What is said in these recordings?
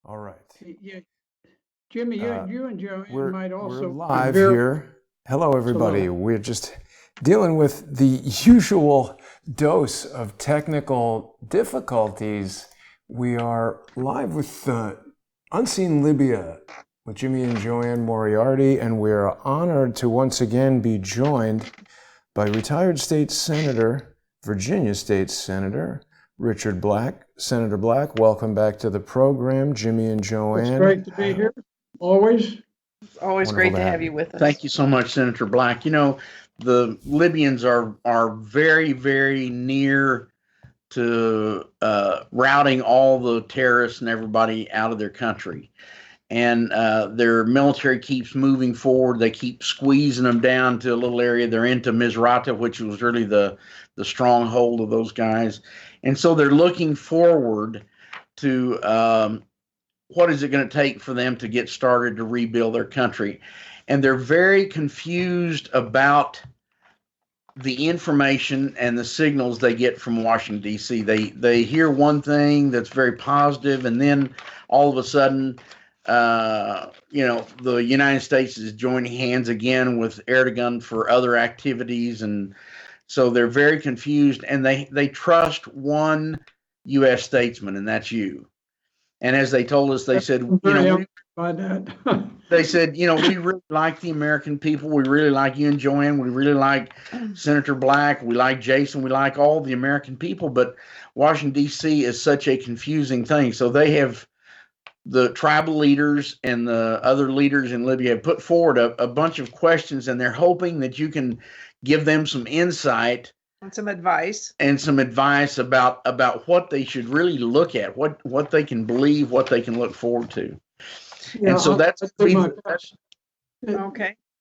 All right. Yeah, Jimmy, you and JoAnne might We're also live here. Hello, everybody. Hello. We're just dealing with the usual dose of technical difficulties. We are live with Unseen Libya with Jimmy and JoAnne Moriarty, and we're honored to once again be joined by retired state senator, Virginia State Senator Richard Black. Senator Black, welcome back to the program, Jimmy and JoAnne. It's great to be here. Always. It's always Wonderful great to have you with us. Thank you so much, Senator Black. You know, the Libyans are very, very near to routing all the terrorists and everybody out of their country. And their military keeps moving forward. They keep squeezing them down to a little area. They're into Misrata, which was really the stronghold of those guys. And so they're looking forward to what is it going to take for them to get started to rebuild their country. And they're very confused about the information and the signals they get from Washington, D.C. They hear one thing that's very positive, and then all of a sudden, the United States is joining hands again with Erdogan for other activities. And so they're very confused, and they trust one U.S. statesman, and that's you. And as they told us, they said, they said, we really like the American people. We really like you and JoAnne. We really like Senator Black. We like Jason. We like all the American people. But Washington, D.C. is such a confusing thing. So they have, the tribal leaders and the other leaders in Libya have put forward a bunch of questions, and they're hoping that you can give them some insight and some advice about what they should really look at, what they can believe, what they can look forward to. Yeah, and so that's okay.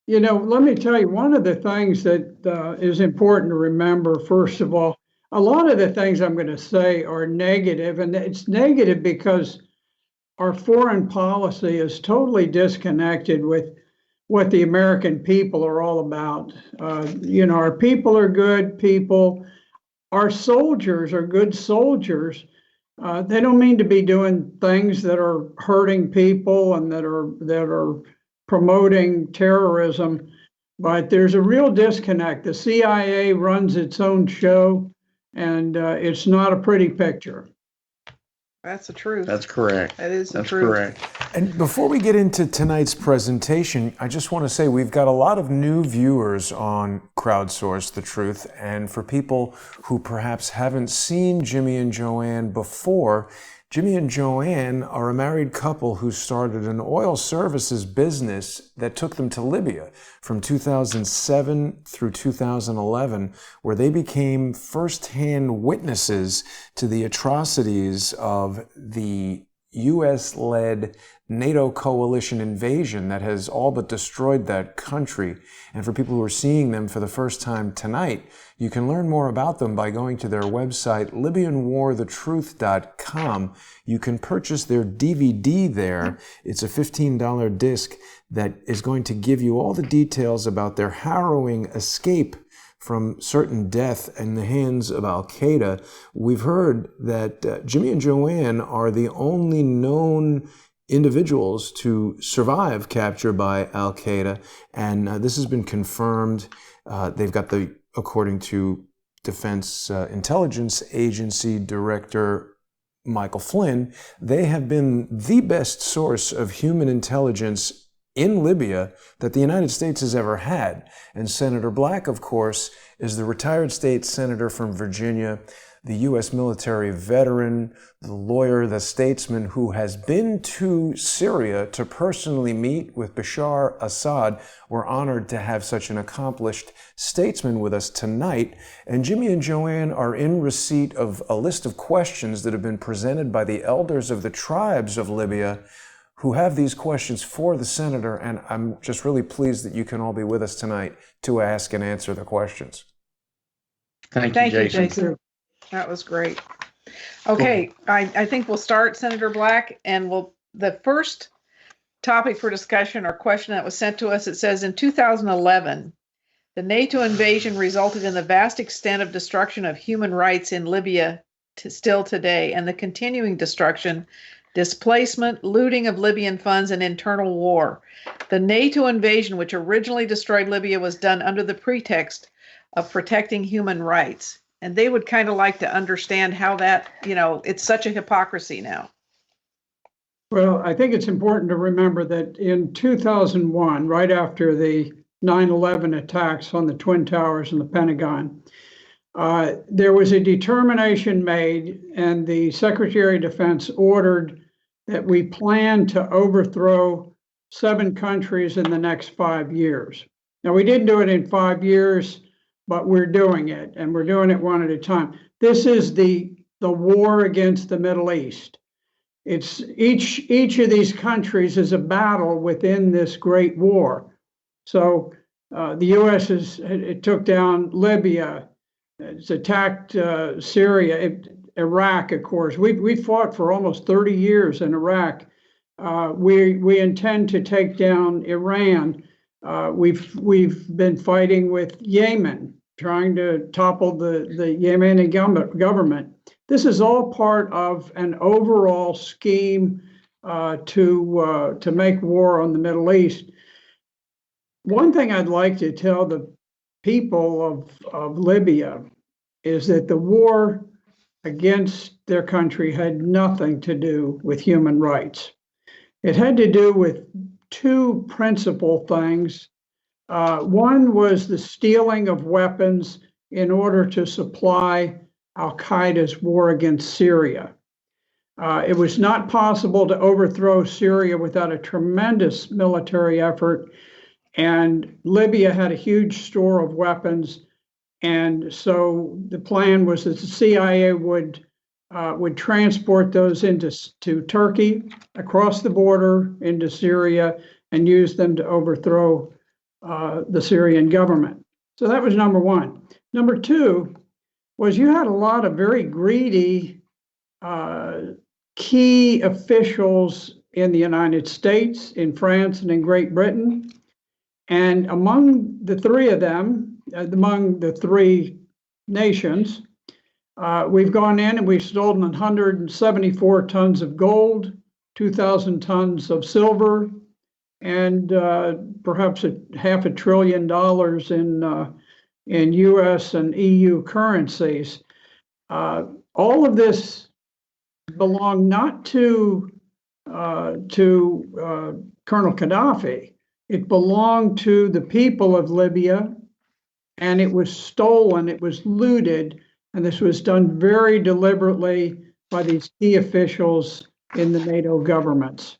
Let me tell you, one of the things that is important to remember, first of all, a lot of the things I'm going to say are negative, and it's negative because our foreign policy is totally disconnected with what the American people are all about. Our people are good people. Our soldiers are good soldiers. They don't mean to be doing things that are hurting people and that are promoting terrorism, but there's a real disconnect. The CIA runs its own show, and it's not a pretty picture. That's the truth. That's correct. That is the That's truth. correct. And before we get into tonight's presentation, I just want to say we've got a lot of new viewers on Crowdsource the Truth. And for people who perhaps haven't seen Jimmy and JoAnne before, Jimmy and JoAnne are a married couple who started an oil services business that took them to Libya from 2007 through 2011, where they became firsthand witnesses to the atrocities of the U.S.-led NATO coalition invasion that has all but destroyed that country. And for people who are seeing them for the first time tonight, you can learn more about them by going to their website, LibyanWarTheTruth.com. You can purchase their DVD there. It's a $15 disc that is going to give you all the details about their harrowing escape from certain death in the hands of Al-Qaeda. We've heard that Jimmy and JoAnne are the only known individuals to survive capture by Al-Qaeda, and this has been confirmed. They've got according to Defense Intelligence Agency Director Michael Flynn, they have been the best source of human intelligence in Libya that the United States has ever had. And Senator Black, of course, is the retired state senator from Virginia, the U.S. military veteran, the lawyer, the statesman who has been to Syria to personally meet with Bashar Assad. We're honored to have such an accomplished statesman with us tonight. And Jimmy and JoAnne are in receipt of a list of questions that have been presented by the elders of the tribes of Libya who have these questions for the senator, and I'm just really pleased that you can all be with us tonight to ask and answer the questions. Thank you, Jason. That was great. Okay, I think we'll start, Senator Black, and the first topic for discussion or question that was sent to us, it says in 2011, the NATO invasion resulted in the vast extent of destruction of human rights in Libya still today, and the continuing destruction displacement, looting of Libyan funds, and internal war. The NATO invasion, which originally destroyed Libya, was done under the pretext of protecting human rights. And they would kind of like to understand how that, it's such a hypocrisy now. Well, I think it's important to remember that in 2001, right after the 9/11 attacks on the Twin Towers and the Pentagon, there was a determination made, and the Secretary of Defense ordered that we plan to overthrow 7 countries in the next 5 years. Now, we didn't do it in 5 years, but we're doing it, and we're doing it one at a time. This is the war against the Middle East. It's each of these countries is a battle within this great war. So the U.S. it took down Libya, it's attacked Syria, Iraq, of course. We fought for almost 30 years in Iraq. We intend to take down Iran. We've been fighting with Yemen, trying to topple the Yemeni government. This is all part of an overall scheme to make war on the Middle East. One thing I'd like to tell the people of Libya is that the war against their country had nothing to do with human rights. It had to do with 2 principal things. One was the stealing of weapons in order to supply Al-Qaeda's war against Syria. It was not possible to overthrow Syria without a tremendous military effort, and Libya had a huge store of weapons, and so the plan was that the CIA would transport those to Turkey, across the border into Syria, and use them to overthrow the Syrian government. So that was number one. Number two was you had a lot of very greedy key officials in the United States, in France, and in Great Britain. And among the 3 of them, among the 3 nations, we've gone in and we've stolen 174 tons of gold, 2,000 tons of silver, and perhaps $500 billion in U.S. and EU currencies. All of this belonged not to Colonel Gaddafi. It belonged to the people of Libya, and it was stolen, it was looted, and this was done very deliberately by these key officials in the NATO governments.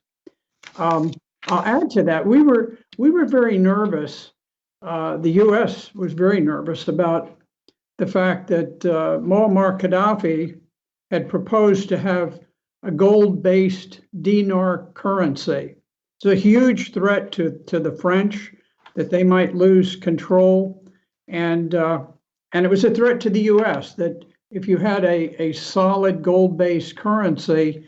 I'll add to that, we were very nervous. The U.S. was very nervous about the fact that Muammar Gaddafi had proposed to have a gold-based dinar currency. It's a huge threat to the French that they might lose control, and it was a threat to the U.S. that if you had a solid gold-based currency,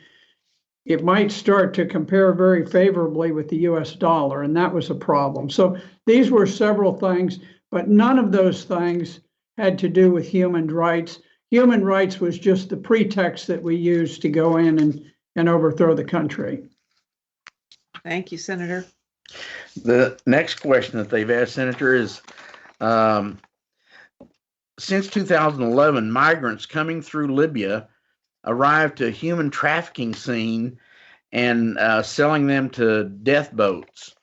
it might start to compare very favorably with the U.S. dollar, and that was a problem. So these were several things, but none of those things had to do with human rights. Human rights was just the pretext that we used to go in and overthrow the country. Thank you, Senator. The next question that they've asked, Senator, is since 2011, migrants coming through Libya arrived to a human trafficking scene and selling them to death boats.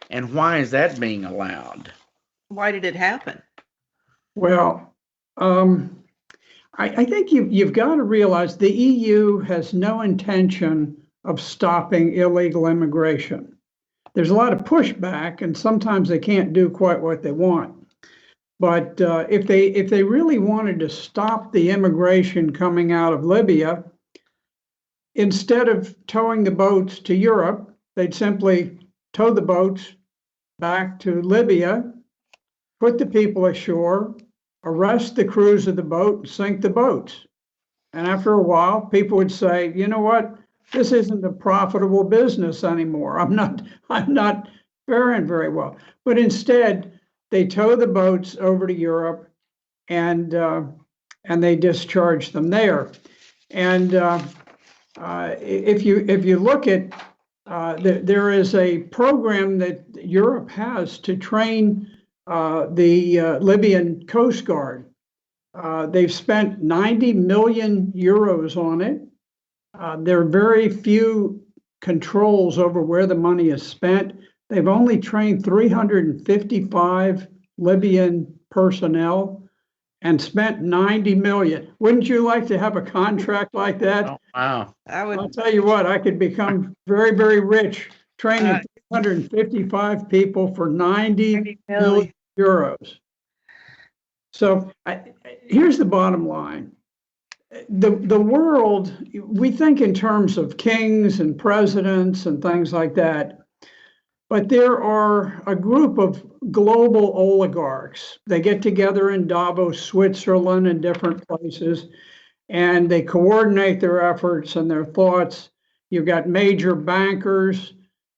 And why is that being allowed? Why did it happen? Well, I think you've got to realize the EU has no intention of stopping illegal immigration. There's a lot of pushback, and sometimes they can't do quite what they want. But if they really wanted to stop the immigration coming out of Libya, instead of towing the boats to Europe, they'd simply tow the boats back to Libya, put the people ashore, arrest the crews of the boat, and sink the boats. And after a while, people would say, you know what? This isn't a profitable business anymore. I'm not faring very well. But instead, they tow the boats over to Europe, and they discharge them there. And If you look at there is a program that Europe has to train the Libyan Coast Guard. They've spent 90 million euros on it. There are very few controls over where the money is spent. They've only trained 355 Libyan personnel and spent 90 million. Wouldn't you like to have a contract like that? Oh, wow. I'll tell you what, I could become very, very rich training 355 people for 90 million euros. So here's the bottom line. The world, we think in terms of kings and presidents and things like that, but there are a group of global oligarchs. They get together in Davos, Switzerland, and different places, and they coordinate their efforts and their thoughts. You've got major bankers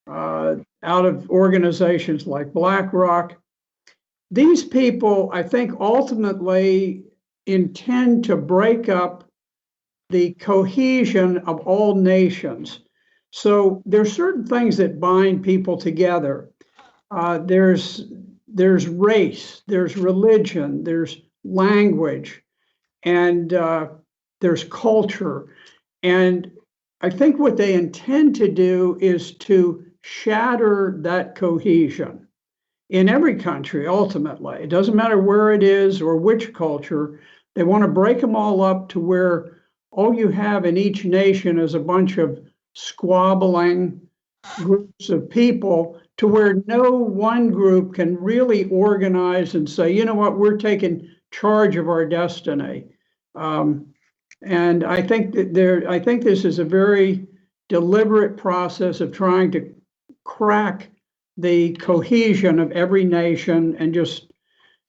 out of organizations like BlackRock. These people, I think, ultimately intend to break up the cohesion of all nations. So there's certain things that bind people together. There's race, there's religion, there's language, and there's culture. And I think what they intend to do is to shatter that cohesion in every country, ultimately. It doesn't matter where it is or which culture. They want to break them all up to where all you have in each nation is a bunch of squabbling groups of people, to where no one group can really organize and say, you know what, we're taking charge of our destiny. And I think this is a very deliberate process of trying to crack the cohesion of every nation and just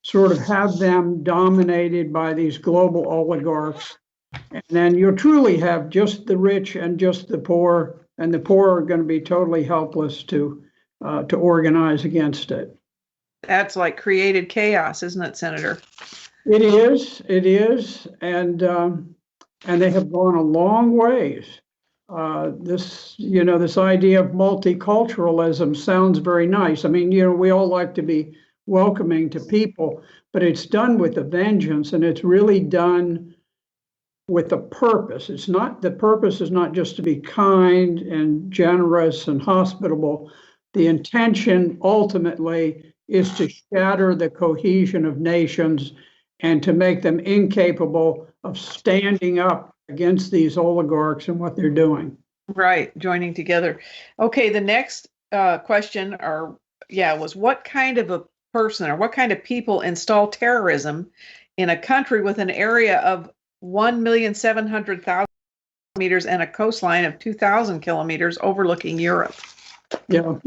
sort of have them dominated by these global oligarchs. And then you'll truly have just the rich and just the poor, and the poor are going to be totally helpless to organize against it. That's like created chaos, isn't it, Senator? It is, and they have gone a long ways. This idea of multiculturalism sounds very nice. I mean, we all like to be welcoming to people, but it's done with a vengeance, and it's really done with a purpose. The purpose is not just to be kind and generous and hospitable. The intention ultimately is to shatter the cohesion of nations and to make them incapable of standing up against these oligarchs and what they're doing. Right, joining together. Okay, the next question was what kind of a person or what kind of people install terrorism in a country with an area of 1,700,000 kilometers and a coastline of 2,000 kilometers overlooking Europe? Yeah.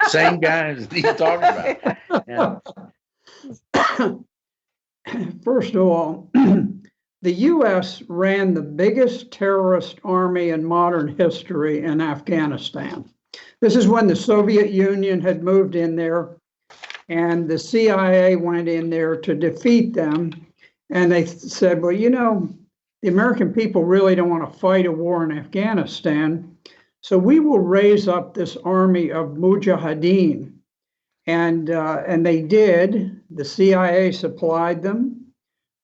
Same guys he's talking about. Yeah. First of all, the U.S. ran the biggest terrorist army in modern history in Afghanistan. This is when the Soviet Union had moved in there, and the CIA went in there to defeat them. And they said, well, the American people really don't want to fight a war in Afghanistan, so we will raise up this army of mujahideen. And they did. The CIA supplied them.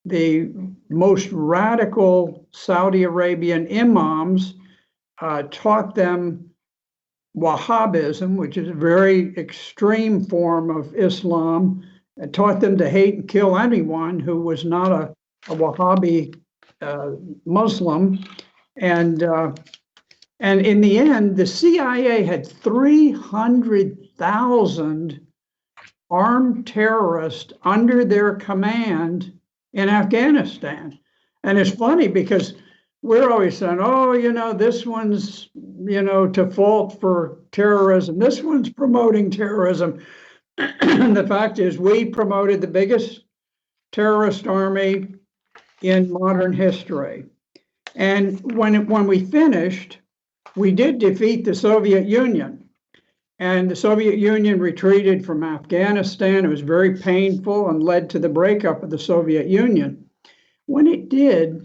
The most radical Saudi Arabian imams taught them Wahhabism, which is a very extreme form of Islam, and taught them to hate and kill anyone who was not a Wahhabi Muslim. And in the end, the CIA had 300,000 armed terrorists under their command in Afghanistan. And it's funny because we're always saying, this one's, to fault for terrorism. This one's promoting terrorism. The fact is, we promoted the biggest terrorist army in modern history. And when we finished, we did defeat the Soviet Union. And the Soviet Union retreated from Afghanistan. It was very painful and led to the breakup of the Soviet Union. When it did,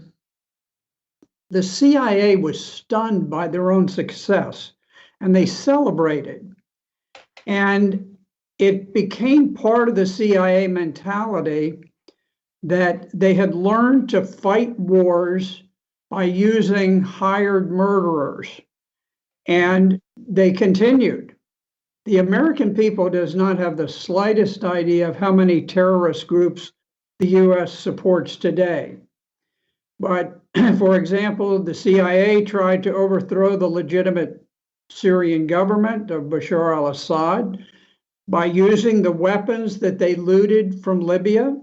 the CIA was stunned by their own success and they celebrated. And it became part of the CIA mentality that they had learned to fight wars by using hired murderers. And they continued. The American people does not have the slightest idea of how many terrorist groups the US supports today. But for example, the CIA tried to overthrow the legitimate Syrian government of Bashar al-Assad by using the weapons that they looted from Libya.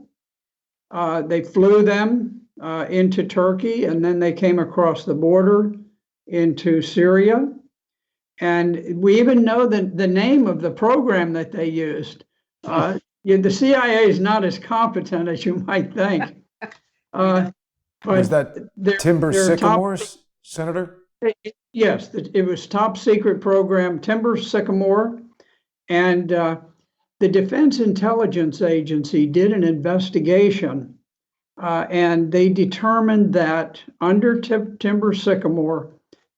They flew them into Turkey, and then they came across the border into Syria. And we even know the name of the program that they used. The CIA is not as competent as you might think. Was that Timber Sycamores, Senator? Yes, it was top secret program, Timber Sycamore. And the Defense Intelligence Agency did an investigation, and they determined that under Timber Sycamore,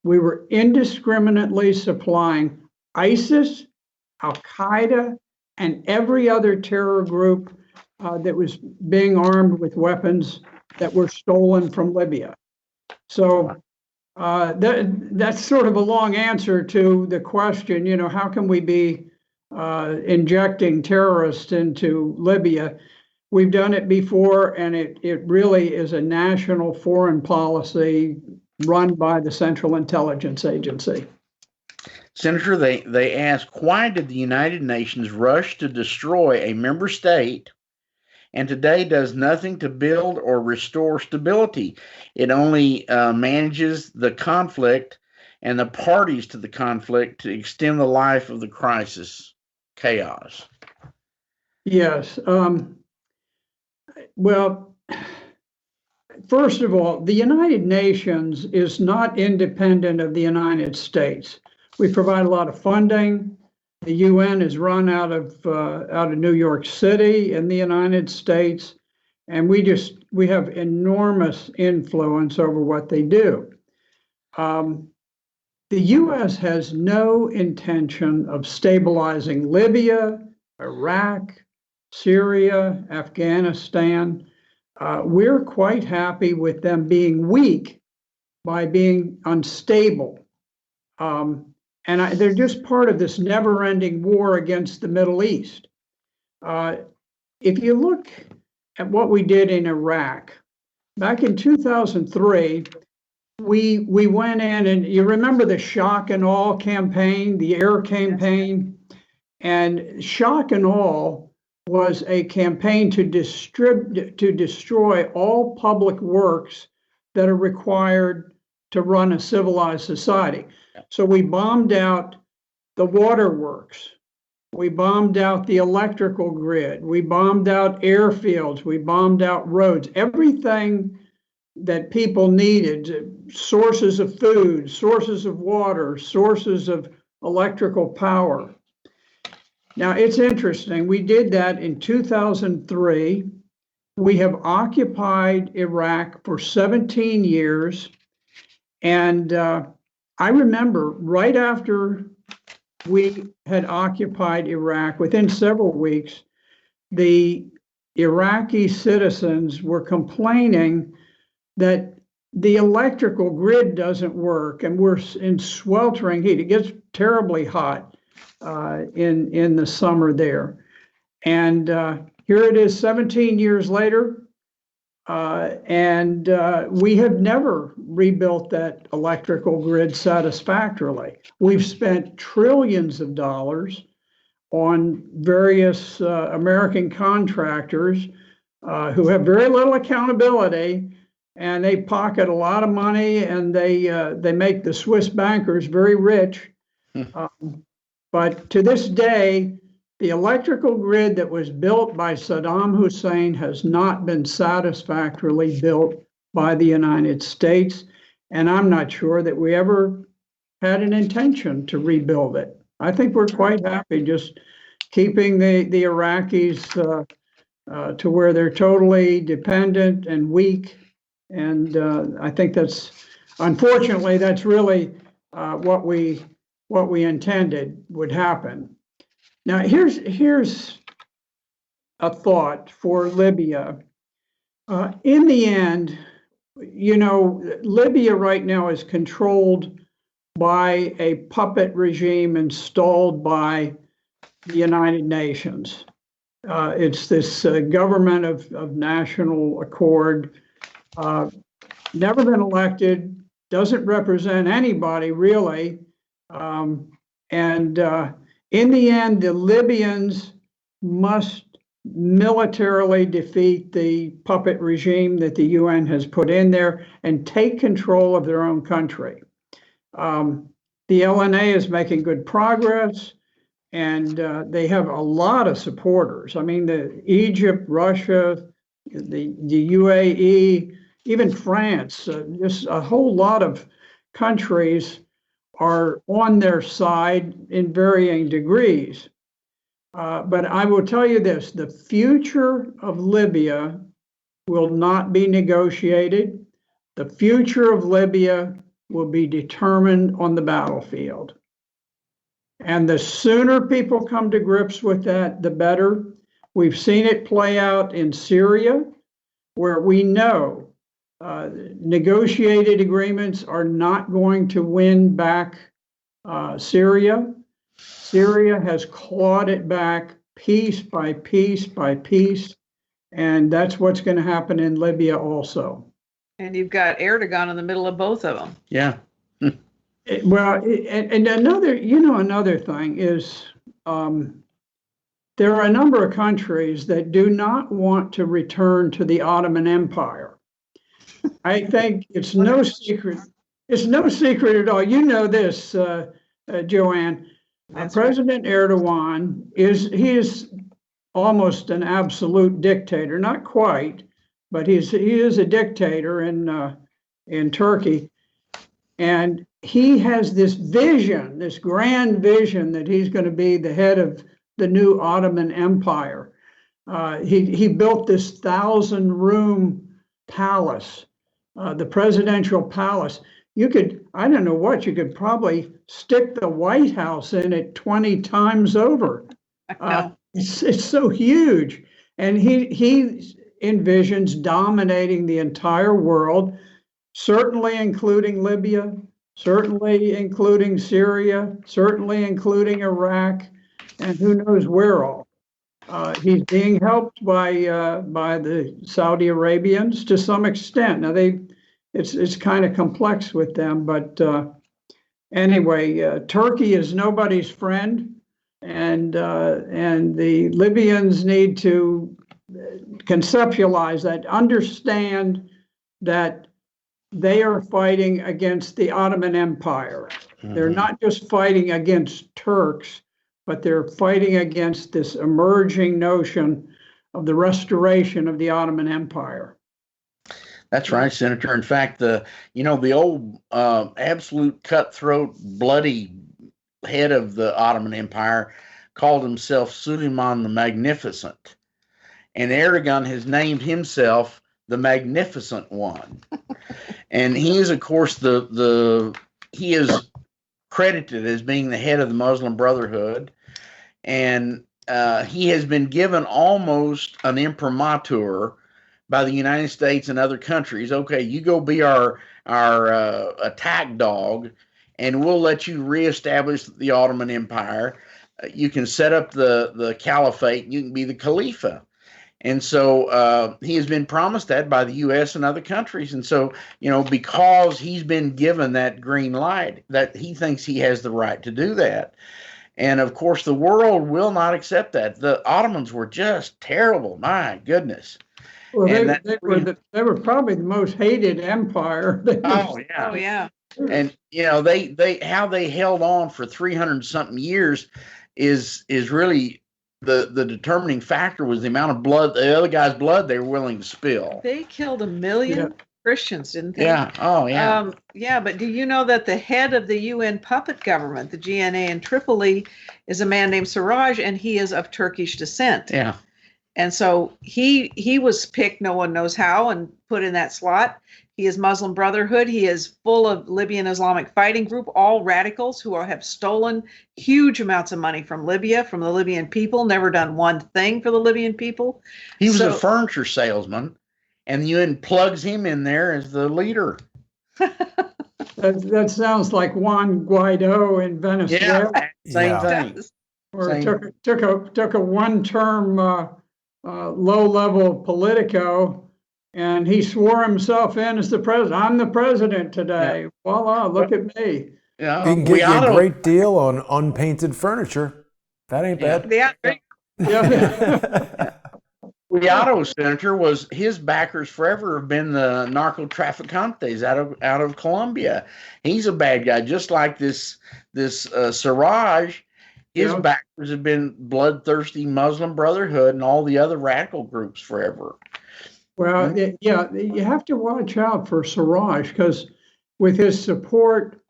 we were indiscriminately supplying ISIS, Al-Qaeda, and every other terror group that was being armed with weapons that were stolen from Libya. So that's sort of a long answer to the question, how can we be injecting terrorists into Libya? We've done it before, and it really is a national foreign policy run by the Central Intelligence Agency. Senator, they ask, why did the United Nations rush to destroy a member state and today does nothing to build or restore stability? It only manages the conflict and the parties to the conflict to extend the life of the crisis. Chaos. Yes. Well, first of all, the United Nations is not independent of the United States. We provide a lot of funding. The UN is run out of New York City in the United States, and we have enormous influence over what they do. The U.S. has no intention of stabilizing Libya, Iraq, Syria, Afghanistan. We're quite happy with them being weak by being unstable. They're just part of this never-ending war against the Middle East. If you look at what we did in Iraq, back in 2003, we went in, and you remember the Shock and Awe campaign, the air campaign, and Shock and Awe was a campaign to destroy all public works that are required to run a civilized society. So we bombed out the waterworks, we bombed out the electrical grid, we bombed out airfields, we bombed out roads, everything that people needed, sources of food, sources of water, sources of electrical power. Now, it's interesting. We did that in 2003. We have occupied Iraq for 17 years. And I remember right after we had occupied Iraq, within several weeks, the Iraqi citizens were complaining that the electrical grid doesn't work, and we're in sweltering heat. It gets terribly hot in the summer there. And here it is 17 years later, and we have never rebuilt that electrical grid satisfactorily. We've spent trillions of dollars on various American contractors who have very little accountability, and they pocket a lot of money, and they make the Swiss bankers very rich. But to this day, the electrical grid that was built by Saddam Hussein has not been satisfactorily built by the United States, and I'm not sure that we ever had an intention to rebuild it. I think we're quite happy just keeping the Iraqis to where they're totally dependent and weak. And I think that's unfortunately, that's really what we intended would happen. Now, here's a thought for Libya. In the end, Libya right now is controlled by a puppet regime installed by the United Nations. It's this government of national accord, never been elected, doesn't represent anybody really. And in the end, the Libyans must militarily defeat the puppet regime that the UN has put in there and take control of their own country. The LNA is making good progress, and they have a lot of supporters. I mean, Egypt, Russia, the UAE, even France, just a whole lot of countries are on their side in varying degrees. But I will tell you this, the future of Libya will not be negotiated. The future of Libya will be determined on the battlefield. And the sooner people come to grips with that, the better. We've seen it play out in Syria, where we know negotiated agreements are not going to win back Syria. Syria has clawed it back piece by piece by piece, and that's what's going to happen in Libya also. And you've got Erdogan in the middle of both of them. Yeah. And another thing is there are a number of countries that do not want to return to the Ottoman Empire. I think it's no secret. It's no secret at all. You know this, JoAnne. President Erdogan is almost an absolute dictator. Not quite, but he is a dictator in Turkey, and he has this vision, this grand vision that he's going to be the head of the new Ottoman Empire. He built this 1,000-room palace, the presidential palace. You could probably stick the White House in it 20 times over. It's so huge. And he envisions dominating the entire world, certainly including Libya, certainly including Syria, certainly including Iraq, and who knows where all. He's being helped by the Saudi Arabians to some extent. Now it's kind of complex with them, but anyway, Turkey is nobody's friend, and the Libyans need to conceptualize that, understand that they are fighting against the Ottoman Empire. Mm-hmm. They're not just fighting against Turks, but they're fighting against this emerging notion of the restoration of the Ottoman Empire. That's right, Senator. In fact, the old absolute cutthroat, bloody head of the Ottoman Empire called himself Suleiman the Magnificent, and Erdogan has named himself the Magnificent One. And he is, of course, he is credited as being the head of the Muslim Brotherhood, and he has been given almost an imprimatur by the United States and other countries. Okay, you go be our attack dog, and we'll let you reestablish the Ottoman Empire. You can set up the caliphate, and you can be the Khalifa. And so he has been promised that by the U.S. and other countries. And so, because he's been given that green light, that he thinks he has the right to do that. And of course, the world will not accept that. The Ottomans were just terrible. My goodness. Well, they were probably the most hated empire. Oh yeah. And they how they held on for 300 something years is really the determining factor was the amount of blood, the other guy's blood they were willing to spill. They killed 1 million Christians, didn't they? Yeah. Oh yeah. But do you know that the head of the UN puppet government, the GNA in Tripoli, is a man named Siraj, and he is of Turkish descent. Yeah. And so he was picked, no one knows how, and put in that slot. He is Muslim Brotherhood. He is full of Libyan Islamic Fighting Group, all radicals who have stolen huge amounts of money from Libya, from the Libyan people, never done one thing for the Libyan people. He was a furniture salesman, and the UN plugs him in there as the leader. That sounds like Juan Guaido in Venezuela. Same thing. Or took a one-term low-level politico, and he swore himself in as the president. I'm the president today. Voila, look at me. Yeah, you can get you a great deal on unpainted furniture. That ain't bad. Guaido's senator was, his backers forever have been the narcotraficantes out of Colombia. He's a bad guy, just like this Siraj. His backers have been bloodthirsty Muslim Brotherhood and all the other radical groups forever. Well, you have to watch out for Siraj, because with his support,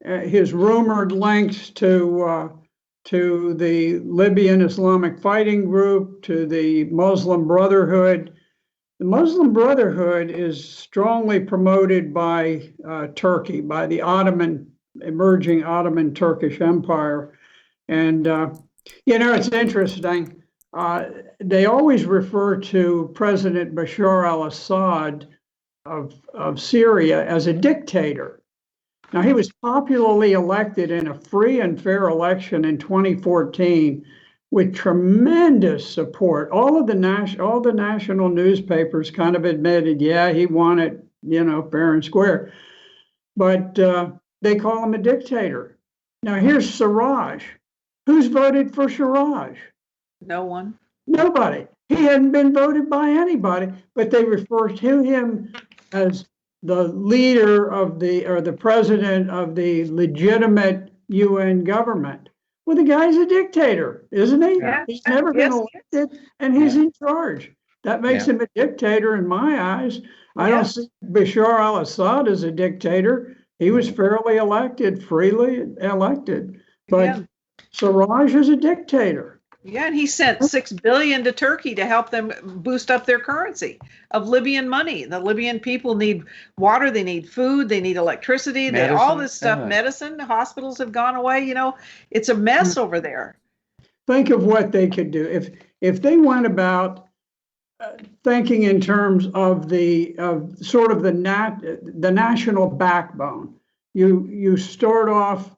his rumored links to the Libyan Islamic Fighting Group, to the Muslim Brotherhood. The Muslim Brotherhood is strongly promoted by Turkey, by the emerging Ottoman Turkish Empire. And, it's interesting. They always refer to President Bashar al-Assad of Syria as a dictator. Now, he was popularly elected in a free and fair election in 2014 with tremendous support. All the national newspapers kind of admitted, he won it, fair and square. But they call him a dictator. Now, here's Siraj. Who's voted for Siraj? No one. Nobody. He hadn't been voted by anybody, but they refer to him as the leader or the president of the legitimate UN government. Well, the guy's a dictator, isn't he? Yeah. He's never been elected, and he's in charge. That makes him a dictator in my eyes. I don't see Bashar al-Assad as a dictator. He was fairly elected, freely elected. But Siraj is a dictator. Yeah, and he sent $6 billion to Turkey to help them boost up their currency of Libyan money. The Libyan people need water, they need food, they need electricity, all this stuff, medicine. The hospitals have gone away. It's a mess over there. Think of what they could do if they went about thinking in terms of the national backbone. You start off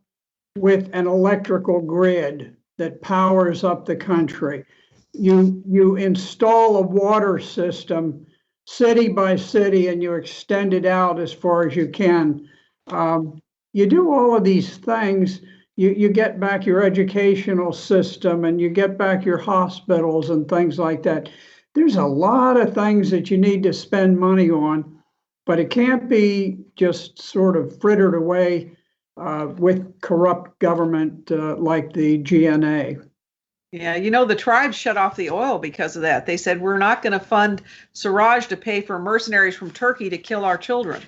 with an electrical grid that powers up the country. You install a water system city by city, and you extend it out as far as you can. You do all of these things, you get back your educational system, and you get back your hospitals and things like that. There's a lot of things that you need to spend money on, but it can't be just sort of frittered away with corrupt government like the GNA. Yeah, the tribes shut off the oil because of that. They said, we're not going to fund Siraj to pay for mercenaries from Turkey to kill our children.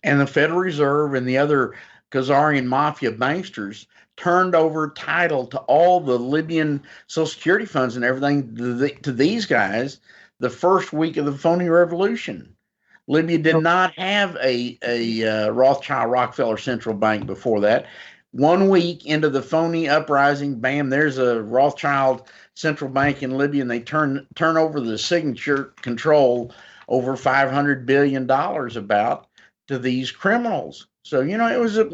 And the Federal Reserve and the other Khazarian mafia banksters turned over title to all the Libyan Social Security funds and everything to these guys the first week of the phony revolution. Libya did not have a Rothschild Rockefeller central bank before that. 1 week into the phony uprising, bam, there's a Rothschild central bank in Libya, and they turn over the signature control over $500 billion about to these criminals. So it was a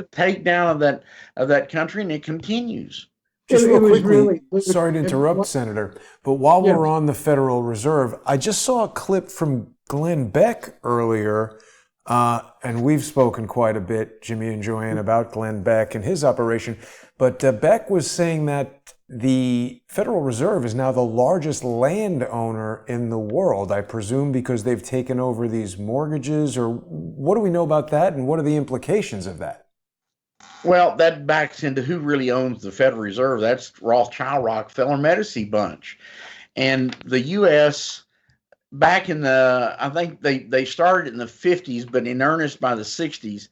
takedown of that country, and it continues. Just real quickly, sorry to interrupt, Senator, but while we're on the Federal Reserve, I just saw a clip from Glenn Beck earlier, and we've spoken quite a bit, Jimmy and JoAnne, about Glenn Beck and his operation, but Beck was saying that the Federal Reserve is now the largest landowner in the world, I presume because they've taken over these mortgages, or what do we know about that, and what are the implications of that? Well, that backs into who really owns the Federal Reserve. That's Rothschild Rockefeller Medici bunch. And the U.S., back in I think they started in the 50s, but in earnest by the 60s,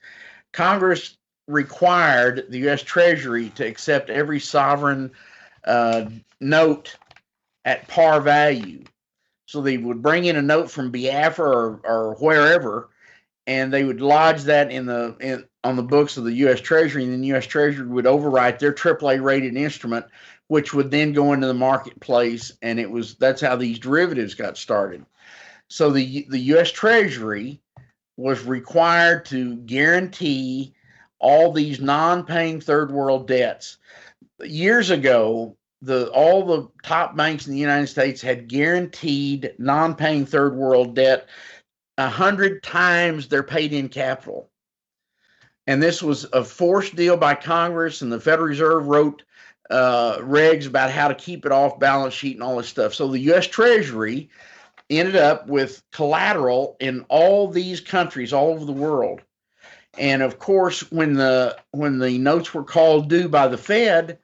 Congress required the U.S. Treasury to accept every sovereign note at par value. So they would bring in a note from Biafra or wherever, and they would lodge that on the books of the U.S. Treasury, and then the U.S. Treasury would overwrite their AAA rated instrument, which would then go into the marketplace, and that's how these derivatives got started. So the U.S. Treasury was required to guarantee all these non-paying third world debts. Years ago, all the top banks in the United States had guaranteed non-paying third world debt 100 times their paid-in capital. And this was a forced deal by Congress, and the Federal Reserve wrote regs about how to keep it off balance sheet and all this stuff. So the U.S. Treasury ended up with collateral in all these countries all over the world. And of course, when the notes were called due by the Fed,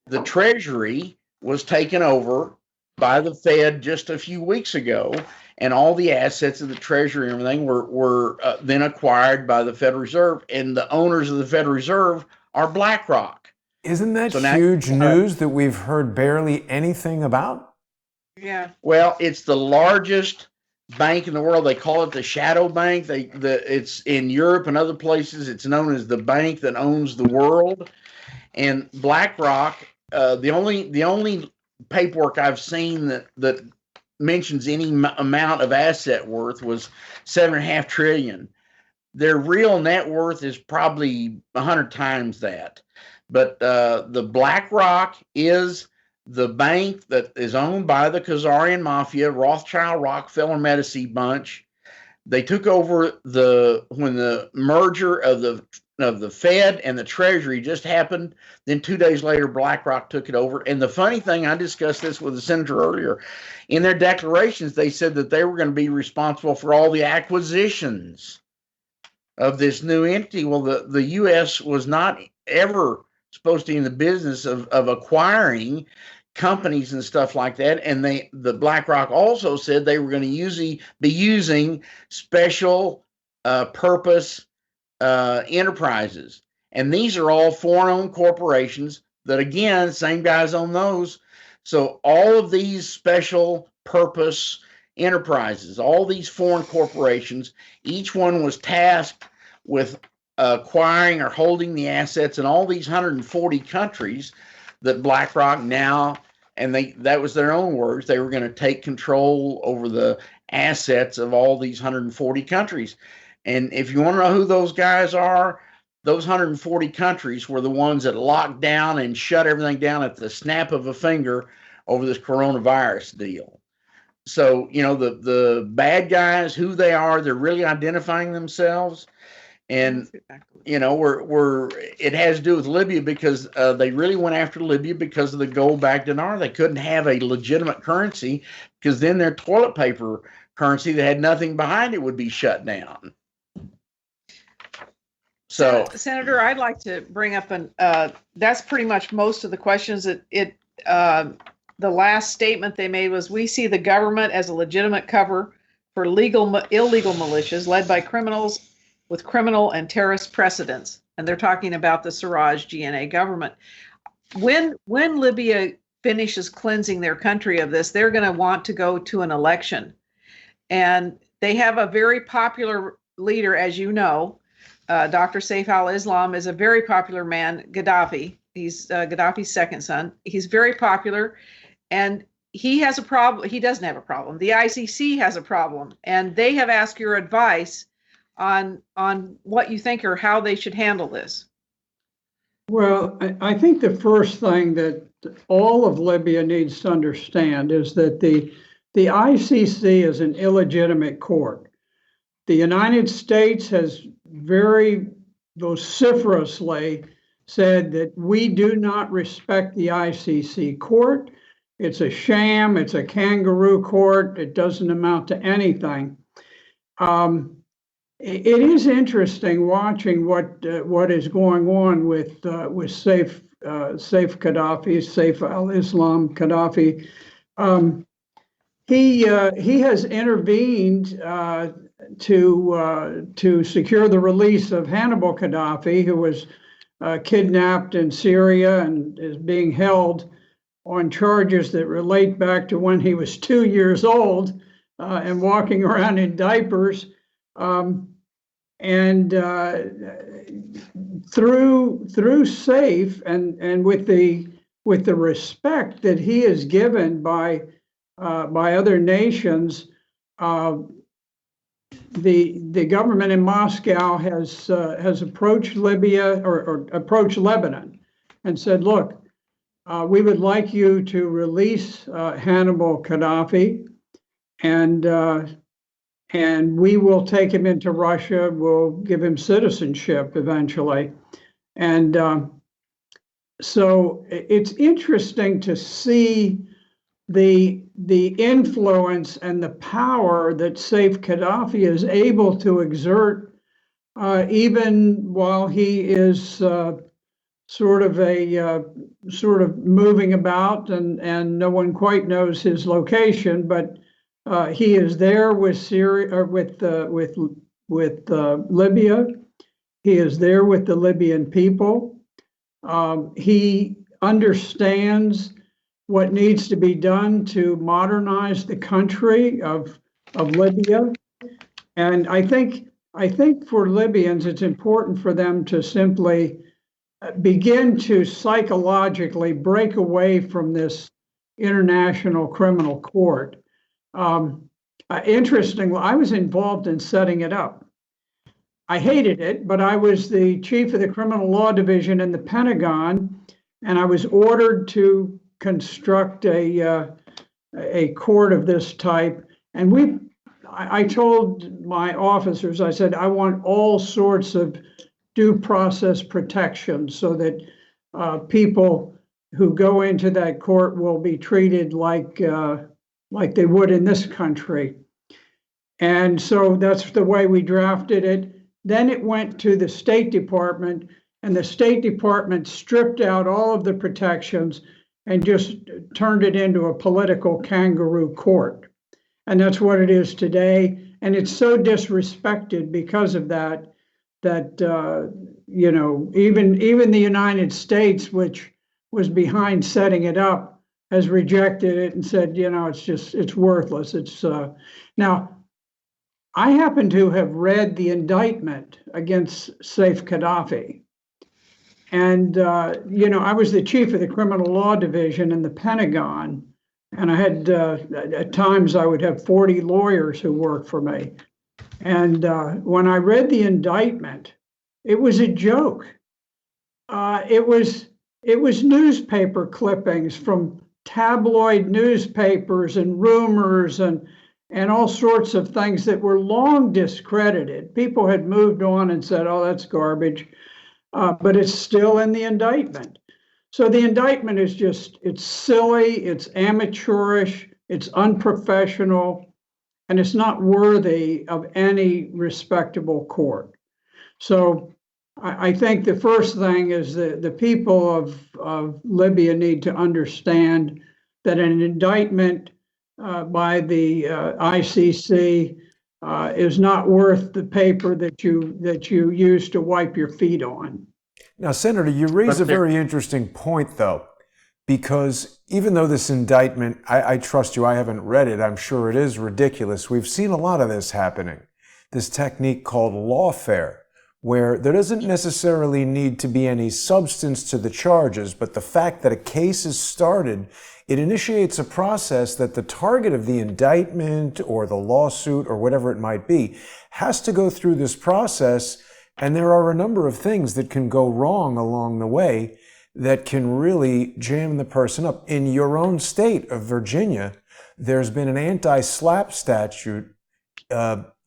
the Treasury was taken over by the Fed just a few weeks ago, and all the assets of the Treasury and everything were then acquired by the Federal Reserve, and the owners of the Federal Reserve are BlackRock. Isn't that huge news that we've heard barely anything about? Yeah. Well, it's the largest bank in the world. They call it the shadow bank. It's in Europe and other places. It's known as the bank that owns the world. And BlackRock, the only paperwork I've seen that mentions any amount of asset worth was $7.5 trillion. Their real net worth is probably 100 times that. But the BlackRock is the bank that is owned by the Khazarian Mafia, Rothschild, Rockefeller, Medici bunch. They took over when the merger of the Fed and the Treasury just happened. Then 2 days later, BlackRock took it over. And the funny thing, I discussed this with the senator earlier, in their declarations, they said that they were going to be responsible for all the acquisitions of this new entity. Well, the U.S. was not ever supposed to be in the business of acquiring companies and stuff like that. And the BlackRock also said they were going to be using special purpose enterprises. And these are all foreign-owned corporations that, again, same guys own those. So all of these special purpose enterprises, all these foreign corporations, each one was tasked with acquiring or holding the assets in all these 140 countries that BlackRock now, and that was their own words, they were going to take control over the assets of all these 140 countries. And if you want to know who those guys are, those 140 countries were the ones that locked down and shut everything down at the snap of a finger over this coronavirus deal. So, the bad guys, who they are, they're really identifying themselves. And, it has to do with Libya because they really went after Libya because of the gold-backed dinar. They couldn't have a legitimate currency because then their toilet paper currency that had nothing behind it would be shut down. So, Senator, I'd like to bring up that's pretty much most of the questions. The last statement they made was, we see the government as a legitimate cover for illegal militias led by criminals with criminal and terrorist precedents. And they're talking about the Siraj GNA government. When Libya finishes cleansing their country of this, they're going to want to go to an election. And they have a very popular leader, as you know. Dr. Saif al-Islam is a very popular man, Gaddafi. He's Gaddafi's second son. He's very popular, and he has a problem. He doesn't have a problem. The ICC has a problem, and they have asked your advice on what you think or how they should handle this. Well, I think the first thing that all of Libya needs to understand is that the ICC is an illegitimate court. The United States has very vociferously said that we do not respect the ICC court. It's a sham. It's a kangaroo court. It doesn't amount to anything. It is interesting watching what is going on with Saif Gaddafi, Saif al-Islam Gaddafi. He has intervened to secure the release of Hannibal Gaddafi, who was kidnapped in Syria and is being held on charges that relate back to when he was 2 years old and walking around in diapers. And through SAFE and with the respect that he is given by other nations, the government in Moscow has approached Libya or approached Lebanon and said, look, we would like you to release Hannibal Gaddafi, and we will take him into Russia. We'll give him citizenship eventually. And so it's interesting to see the influence and the power that Saif Gaddafi is able to exert, even while he is sort of moving about, and no one quite knows his location, but he is there with Syria, or with Libya. He is there with the Libyan people. He understands what needs to be done to modernize the country of Libya. And I think for Libyans, it's important for them to simply begin to psychologically break away from this international criminal court. Interestingly, I was involved in setting it up. I hated it, but I was the chief of the criminal law division in the Pentagon, and I was ordered to construct a court of this type. And I told my officers, I said, I want all sorts of due process protection so that people who go into that court will be treated like they would in this country. And so that's the way we drafted it. Then it went to the State Department, and the State Department stripped out all of the protections and just turned it into a political kangaroo court. And that's what it is today. And it's so disrespected because of that, even the United States, which was behind setting it up, has rejected it and said, it's worthless. Now, I happen to have read the indictment against Saif Gaddafi. And, I was the chief of the criminal law division in the Pentagon. And I had, at times, I would have 40 lawyers who worked for me. And when I read the indictment, it was a joke. It was newspaper clippings from tabloid newspapers and rumors and all sorts of things that were long discredited. People had moved on and said, oh, that's garbage. But it's still in the indictment. So the indictment is it's silly, it's amateurish, it's unprofessional, and it's not worthy of any respectable court. So I think the first thing is the people of Libya need to understand that an indictment by the ICC is not worth the paper that you use to wipe your feet on. Now, Senator, you raise a very interesting point, though, because even though this indictment, I trust you, I haven't read it, I'm sure it is ridiculous. We've seen a lot of this happening, this technique called lawfare, where there doesn't necessarily need to be any substance to the charges, but the fact that a case is started, it initiates a process that the target of the indictment or the lawsuit or whatever it might be has to go through this process. And there are a number of things that can go wrong along the way that can really jam the person up. In your own state of Virginia, there's been an anti-SLAPP statute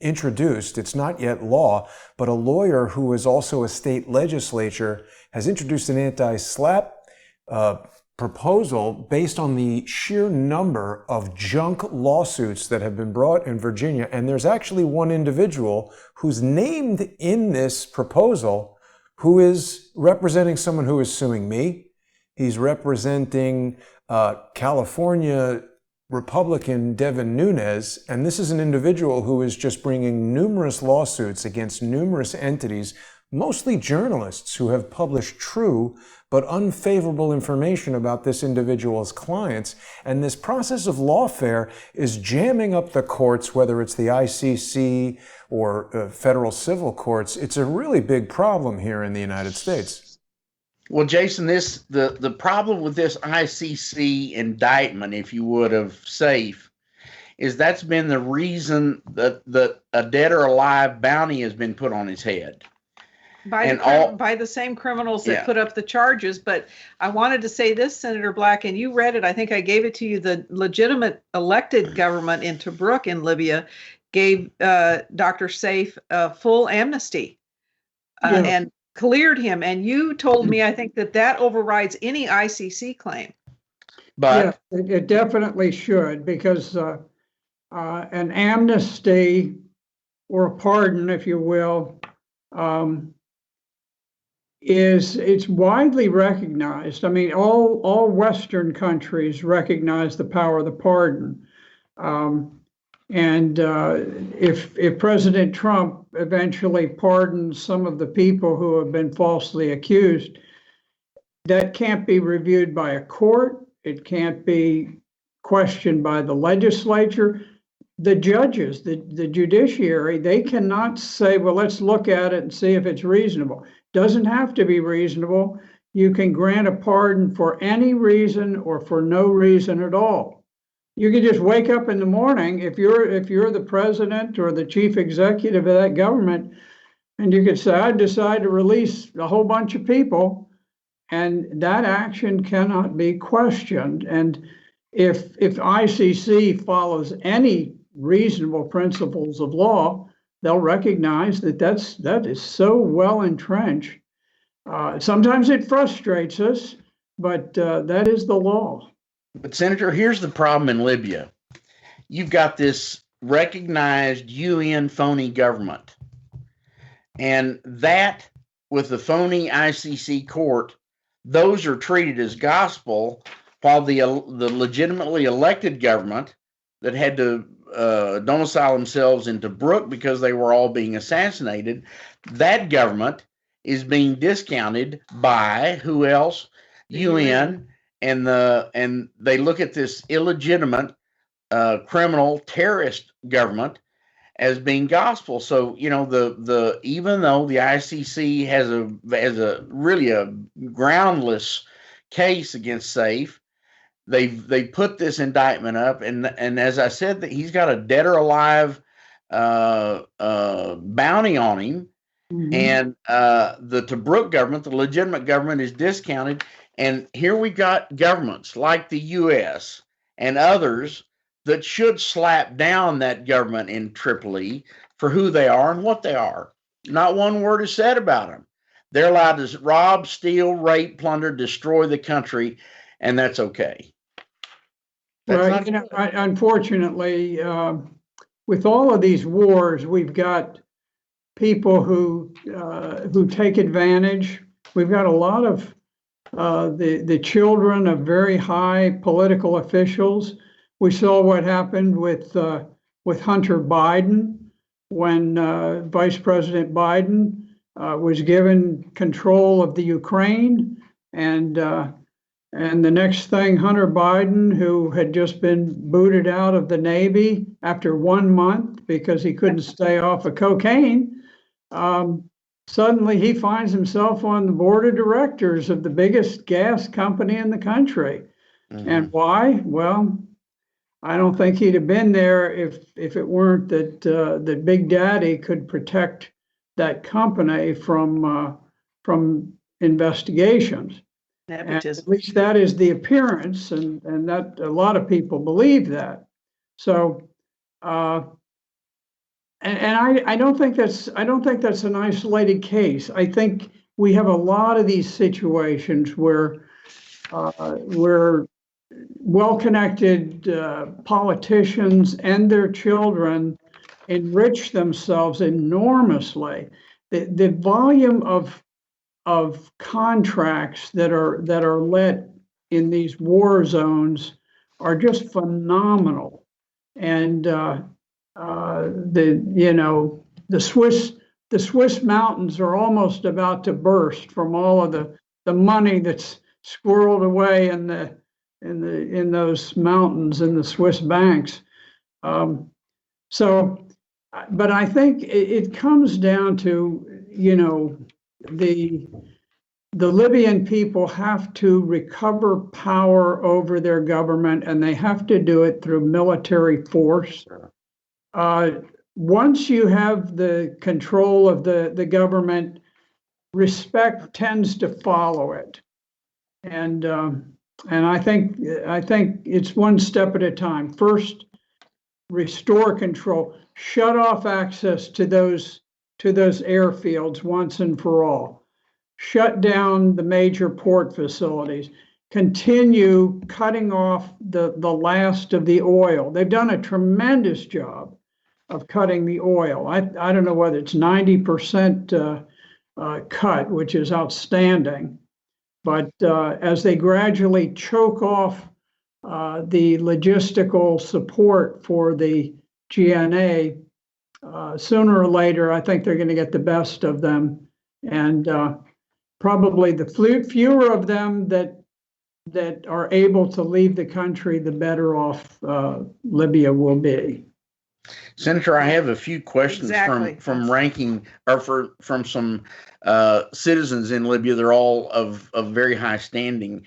introduced. It's not yet law, but a lawyer who is also a state legislature has introduced an anti-SLAPP proposal based on the sheer number of junk lawsuits that have been brought in Virginia. And there's actually one individual who's named in this proposal who is representing someone who is suing me. He's representing California Republican Devin Nunes. And this is an individual who is just bringing numerous lawsuits against numerous entities mostly journalists who have published true but unfavorable information about this individual's clients. And this process of lawfare is jamming up the courts, whether it's the ICC or federal civil courts. It's a really big problem here in the United States. Well, Jason, the problem with this ICC indictment, if you would, of SAFE, is that's been the reason that a dead or alive bounty has been put on his head. By the same criminals that put up the charges. But I wanted to say this, Senator Black, and you read it. I think I gave it to you. The legitimate elected government in Tobruk in Libya gave Dr. Saif a full amnesty and cleared him. And you told me, I think, that overrides any ICC claim. But it definitely should, because an amnesty or a pardon, if you will, it's widely recognized. I mean, all Western countries recognize the power of the pardon. And if President Trump eventually pardons some of the people who have been falsely accused, that can't be reviewed by a court. It can't be questioned by the legislature. The judges, the judiciary, they cannot say, well, let's look at it and see if it's reasonable. Doesn't have to be reasonable. You can grant a pardon for any reason or for no reason at all. You can just wake up in the morning, if you're the president or the chief executive of that government, and you could say, I decide to release a whole bunch of people, and that action cannot be questioned. And if ICC follows any reasonable principles of law, they'll recognize that is so well entrenched. Sometimes it frustrates us, but that is the law. But Senator, here's the problem in Libya. You've got this recognized UN phony government, and that with the phony ICC court, those are treated as gospel, while the legitimately elected government that had to domicile themselves in Tobruk because they were all being assassinated, that government is being discounted by who else? UN, and they look at this illegitimate criminal terrorist government as being gospel. So the even though the ICC has a really a groundless case against SAFE, they put this indictment up, and as I said, that he's got a dead or alive bounty on him, and the Tobruk government, the legitimate government, is discounted. And here we got governments like the U.S. and others that should slap down that government in Tripoli for who they are and what they are. Not one word is said about them. They're allowed to rob, steal, rape, plunder, destroy the country, and that's okay. Well, unfortunately, with all of these wars, we've got people who take advantage. We've got a lot of the children of very high political officials. We saw what happened with Hunter Biden when Vice President Biden was given control of the Ukraine, and the next thing, Hunter Biden, who had just been booted out of the Navy after 1 month because he couldn't stay off of cocaine, suddenly he finds himself on the board of directors of the biggest gas company in the country. And why? Well, I don't think he'd have been there if it weren't that Big Daddy could protect that company from investigations. And at least that is the appearance, and that a lot of people believe that. So, and I don't think that's an isolated case. I think we have a lot of these situations where well-connected politicians and their children enrich themselves enormously. The volume of contracts that are let in these war zones are just phenomenal. And the Swiss the Swiss mountains are almost about to burst from all of the money that's squirreled away in those mountains in the Swiss banks. But I think it comes down to, the Libyan people have to recover power over their government, and they have to do it through military force. Once you have the control of the government, respect tends to follow it. And I think it's one step at a time. First, restore control, shut off access to those airfields once and for all. Shut down the major port facilities. Continue cutting off the last of the oil. They've done a tremendous job of cutting the oil. I don't know whether it's 90% cut, which is outstanding. But as they gradually choke off the logistical support for the GNA, sooner or later, I think they're going to get the best of them. And probably the fewer of them that are able to leave the country, the better off Libya will be. Senator, I have a few questions from ranking or from some citizens in Libya. They're all of very high standing.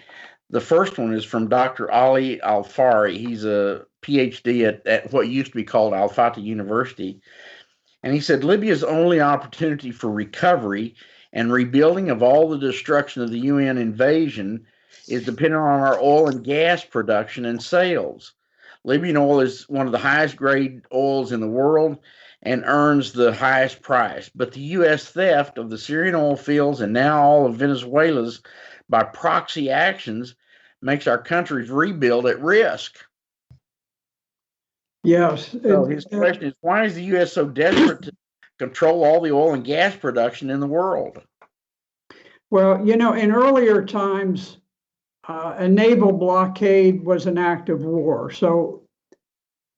The first one is from Dr. Ali Al-Fari. He's a PhD at what used to be called Al-Fatah University. And he said Libya's only opportunity for recovery and rebuilding of all the destruction of the UN invasion is dependent on our oil and gas production and sales. Libyan oil is one of the highest grade oils in the world and earns the highest price. But the U.S. theft of the Syrian oil fields and now all of Venezuela's by proxy actions makes our country's rebuild at risk. Yes. So his question is, why is the U.S. so desperate to control all the oil and gas production in the world? Well, in earlier times, a naval blockade was an act of war. So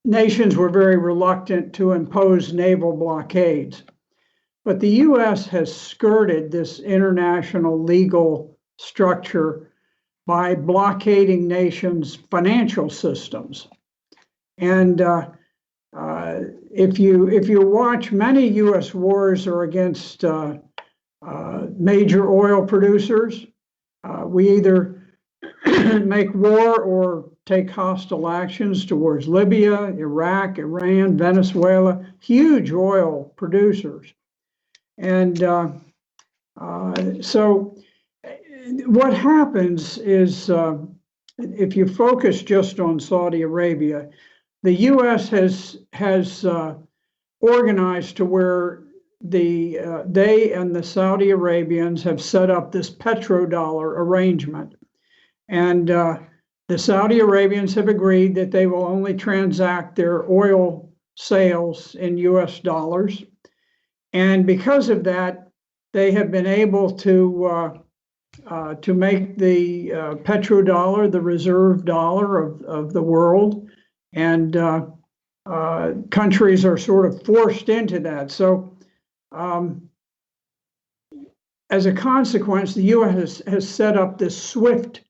nations were very reluctant to impose naval blockades. But the U.S. has skirted this international legal structure by blockading nations' financial systems. And if you watch, many U.S. wars are against major oil producers. We either make war or take hostile actions towards Libya, Iraq, Iran, Venezuela, huge oil producers. And so what happens is, if you focus just on Saudi Arabia, the U.S. has organized to where they and the Saudi Arabians have set up this petrodollar arrangement. And the Saudi Arabians have agreed that they will only transact their oil sales in US dollars. And because of that, they have been able to make the petrodollar the reserve dollar of the world. And countries are sort of forced into that. So as a consequence, the U.S. has set up this SWIFT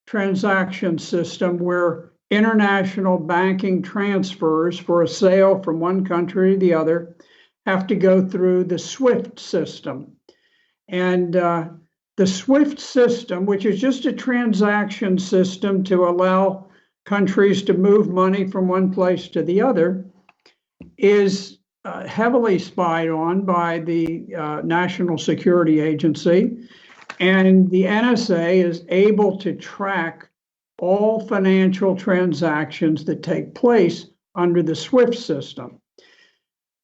transaction system where international banking transfers for a sale from one country to the other have to go through the SWIFT system. And the SWIFT system, which is just a transaction system to allow countries to move money from one place to the other, is heavily spied on by the National Security Agency. And the NSA is able to track all financial transactions that take place under the SWIFT system.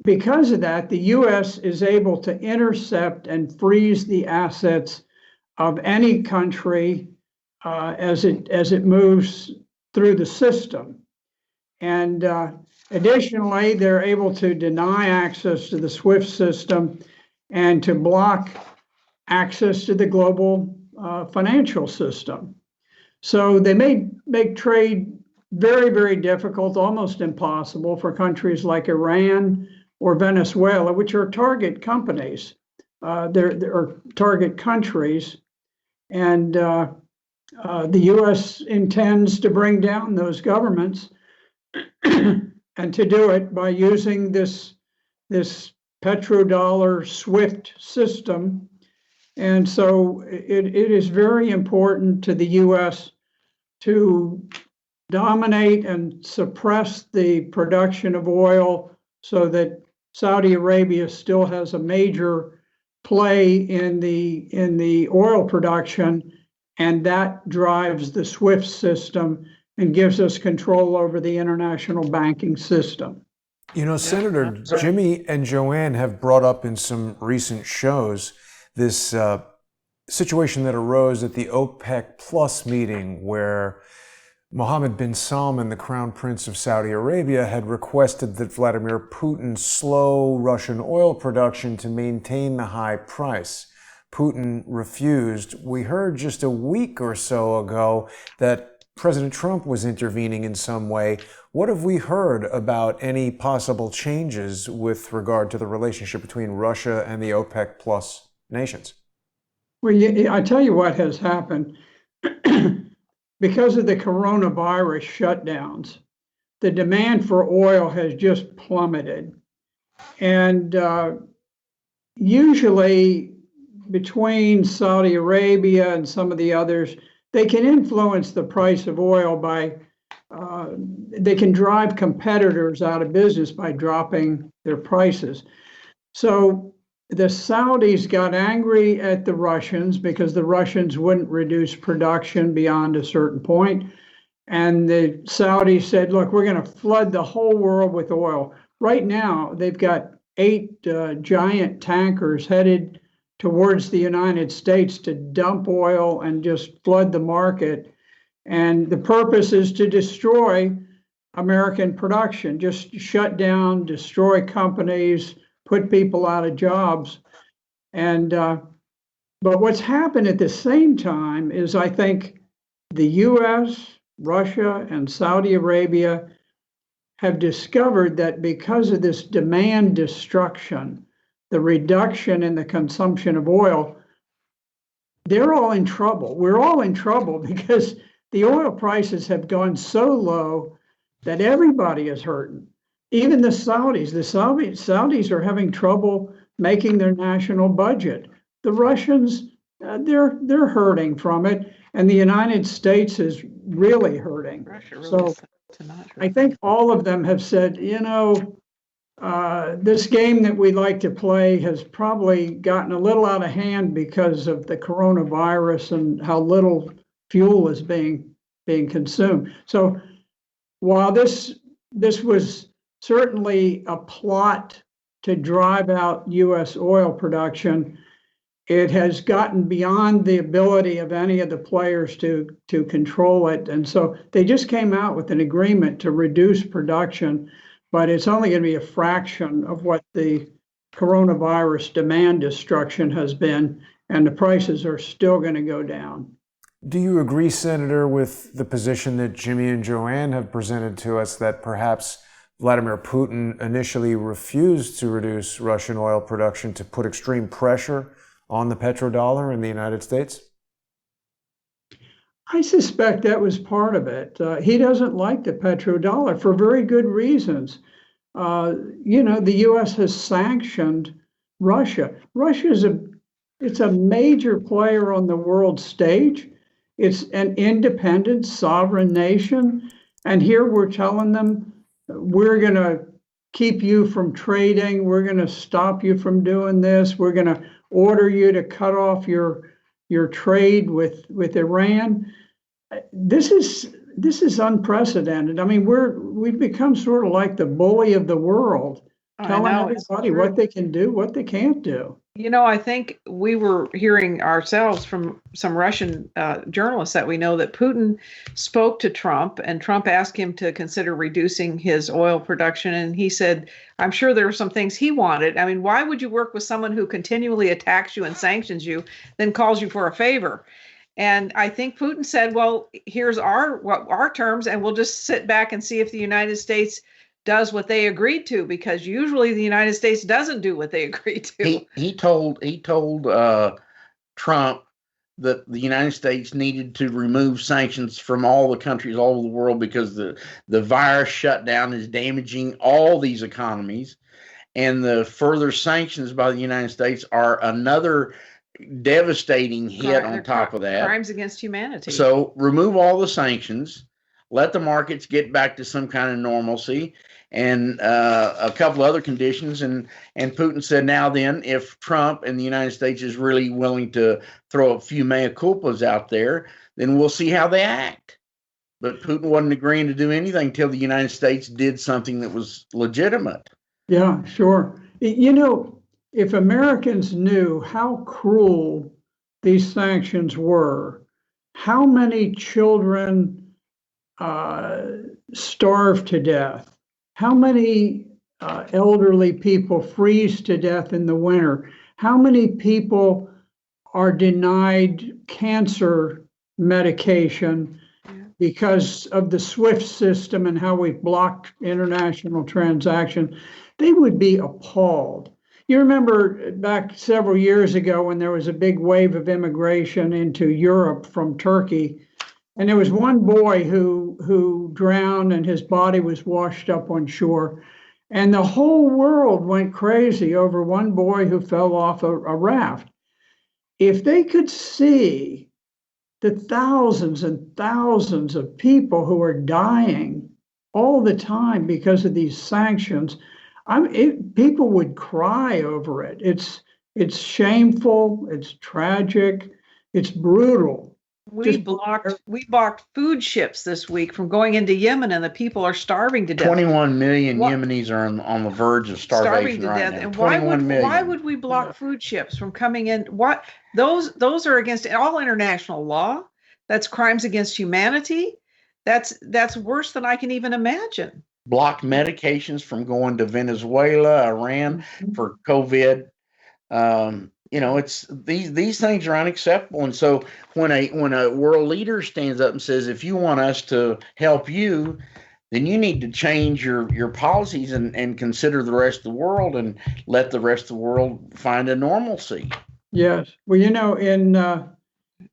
Because of that, the U.S. is able to intercept and freeze the assets of any country as it moves through the system. And additionally, they're able to deny access to the SWIFT system and to block access to the global financial system. So they make trade very, very difficult, almost impossible for countries like Iran, or Venezuela, which are target companies. They're target countries. And the U.S. intends to bring down those governments and to do it by using this petrodollar SWIFT system. And so it is very important to the U.S. to dominate and suppress the production of oil so that Saudi Arabia still has a major play in the oil production, and that drives the SWIFT system and gives us control over the international banking system. You know, Senator, Jimmy and JoAnne have brought up in some recent shows this situation that arose at the OPEC Plus meeting where Mohammed bin Salman, the Crown Prince of Saudi Arabia, had requested that Vladimir Putin slow Russian oil production to maintain the high price. Putin refused. We heard just a week or so ago that President Trump was intervening in some way. What have we heard about any possible changes with regard to the relationship between Russia and the OPEC Plus nations? Well, I tell you what has happened. Because of the coronavirus shutdowns, the demand for oil has just plummeted. And usually between Saudi Arabia and some of the others, they can influence the price of oil by, they can drive competitors out of business by dropping their prices. So the Saudis got angry at the Russians because the Russians wouldn't reduce production beyond a certain point. And the Saudis said, look, we're going to flood the whole world with oil. Right now, they've got 8 giant tankers headed towards the United States to dump oil and just flood the market. And the purpose is to destroy American production, just shut down, destroy companies, put people out of jobs. And but what's happened at the same time is I think the US, Russia, and Saudi Arabia have discovered that because of this demand destruction, the reduction in the consumption of oil, they're all in trouble. We're all in trouble because the oil prices have gone so low that everybody is hurting. Even the Saudis. The Saudis are having trouble making their national budget. The Russians, they're hurting from it, and the United States is really hurting. So I think all of them have said, you know, this game that we like to play has probably gotten a little out of hand because of the coronavirus and how little fuel is being consumed. So while this was certainly a plot to drive out U.S. oil production, it has gotten beyond the ability of any of the players to control it. And so they just came out with an agreement to reduce production, but it's only going to be a fraction of what the coronavirus demand destruction has been, and the prices are still going to go down. Do you agree, Senator, with the position that Jimmy and JoAnne have presented to us that perhaps Vladimir Putin initially refused to reduce Russian oil production to put extreme pressure on the petrodollar in the United States? I suspect that was part of it. He doesn't like the petrodollar for very good reasons. You know, the U.S. has sanctioned Russia. It's a major player on the world stage. It's an independent, sovereign nation. And here we're telling them, we're going to keep you from trading. We're going to stop you from doing this. We're going to order you to cut off your trade with Iran. This is unprecedented. I mean, we've become sort of like the bully of the world, telling everybody what they can do, what they can't do. You know, I think we were hearing ourselves from some Russian journalists that we know that Putin spoke to Trump, and Trump asked him to consider reducing his oil production. And he said, I'm sure there were some things he wanted. I mean, why would you work with someone who continually attacks you and sanctions you, then calls you for a favor? And I think Putin said, well, here's our terms, and we'll just sit back and see if the United States does what they agreed to, because usually the United States doesn't do what they agreed to. He told Trump that the United States needed to remove sanctions from all the countries all over the world because the virus shutdown is damaging all these economies, and the further sanctions by the United States are another devastating hit on top of that. Crimes against humanity. So remove all the sanctions, let the markets get back to some kind of normalcy, and a couple other conditions. And Putin said, now then, if Trump and the United States is really willing to throw a few mea culpas out there, then we'll see how they act. But Putin wasn't agreeing to do anything until the United States did something that was legitimate. Yeah, sure. You know, if Americans knew how cruel these sanctions were, how many children starve to death, how many elderly people freeze to death in the winter, how many people are denied cancer medication because of the SWIFT system and how we've blocked international transactions, they would be appalled. You remember back several years ago when there was a big wave of immigration into Europe from Turkey, and there was one boy who drowned and his body was washed up on shore. And the whole world went crazy over one boy who fell off a raft. If they could see the thousands and thousands of people who are dying all the time because of these sanctions, people would cry over it. It's shameful, it's tragic, it's brutal. We blocked food ships this week from going into Yemen, and the people are starving to death. 21 million Yemenis are on the verge of starving to right death. Now. And why would we block food ships from coming in? What those are against all international law. That's crimes against humanity. That's worse than I can even imagine. Block medications from going to Venezuela, Iran for COVID. It's these things are unacceptable. And so when a world leader stands up and says, if you want us to help you, then you need to change your policies and consider the rest of the world and let the rest of the world find a normalcy. Yes. Well,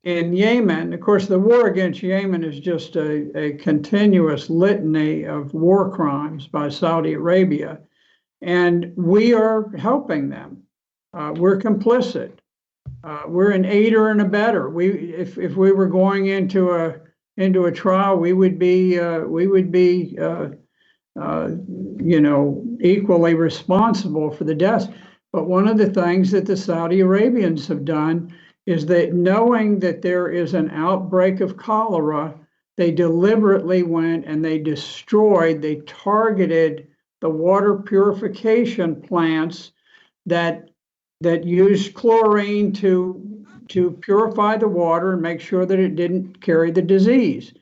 in Yemen, of course, the war against Yemen is just a continuous litany of war crimes by Saudi Arabia, and we are helping them. We're complicit. We're an aider and abetter. If we were going into a trial, we would be equally responsible for the deaths. But one of the things that the Saudi Arabians have done is that, knowing that there is an outbreak of cholera, they deliberately went and they targeted the water purification plants that use chlorine to purify the water and make sure that it didn't carry the disease.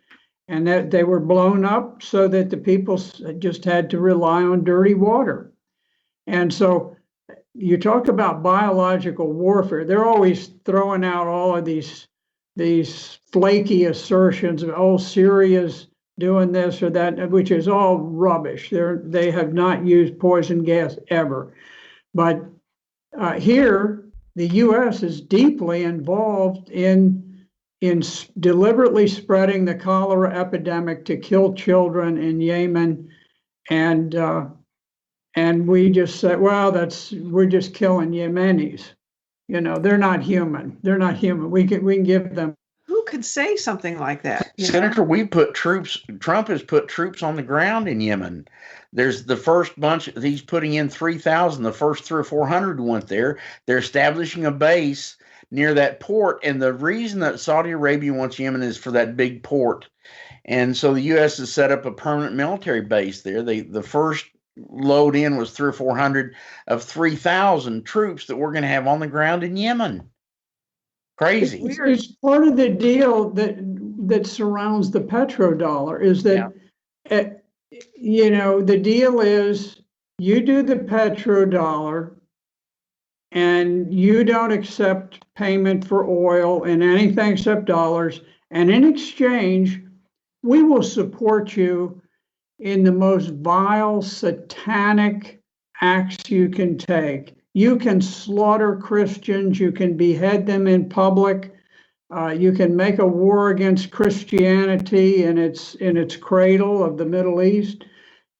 And that they were blown up so that the people just had to rely on dirty water. And so you talk about biological warfare, they're always throwing out all of these flaky assertions of, oh, Syria's doing this or that, which is all rubbish. They have not used poison gas ever. But here, the U.S. is deeply involved in deliberately spreading the cholera epidemic to kill children in Yemen, and we just said, well, we're just killing Yemenis. They're not human. They're not human. We can give them. Who could say something like that? Senator, Trump has put troops on the ground in Yemen. There's the first bunch, he's putting in 3,000, the first 300 or 400 went there. They're establishing a base near that port. And the reason that Saudi Arabia wants Yemen is for that big port. And so the U.S. has set up a permanent military base there. The first load in was 300 or 400 of 3,000 troops that we're going to have on the ground in Yemen. Crazy. It's part of the deal that surrounds the petrodollar is that, the deal is you do the petrodollar and you don't accept payment for oil in anything except dollars. And in exchange, we will support you in the most vile, satanic acts you can take. You can slaughter Christians, you can behead them in public, you can make a war against Christianity in its cradle of the Middle East.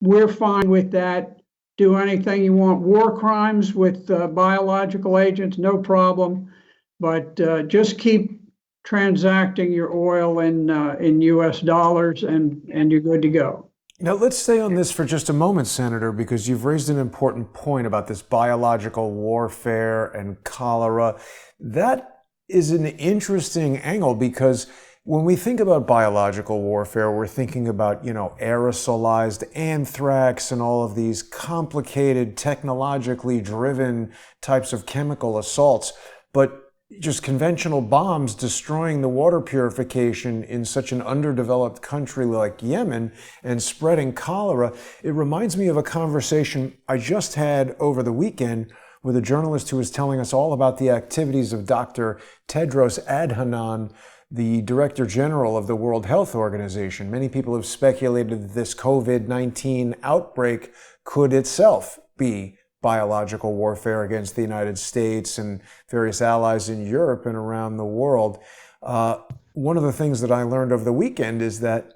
We're fine with that. Do anything you want. War crimes with biological agents, no problem. But just keep transacting your oil in U.S. dollars, and you're good to go. Now, let's stay on this for just a moment, Senator, because you've raised an important point about this biological warfare and cholera. That is an interesting angle, because when we think about biological warfare, we're thinking about, aerosolized anthrax and all of these complicated, technologically driven types of chemical assaults. But just conventional bombs destroying the water purification in such an underdeveloped country like Yemen and spreading cholera. It reminds me of a conversation I just had over the weekend with a journalist who was telling us all about the activities of Dr. Tedros Adhanom, the Director General of the World Health Organization. Many people have speculated that this COVID-19 outbreak could itself be biological warfare against the United States and various allies in Europe and around the world. One of the things that I learned over the weekend is that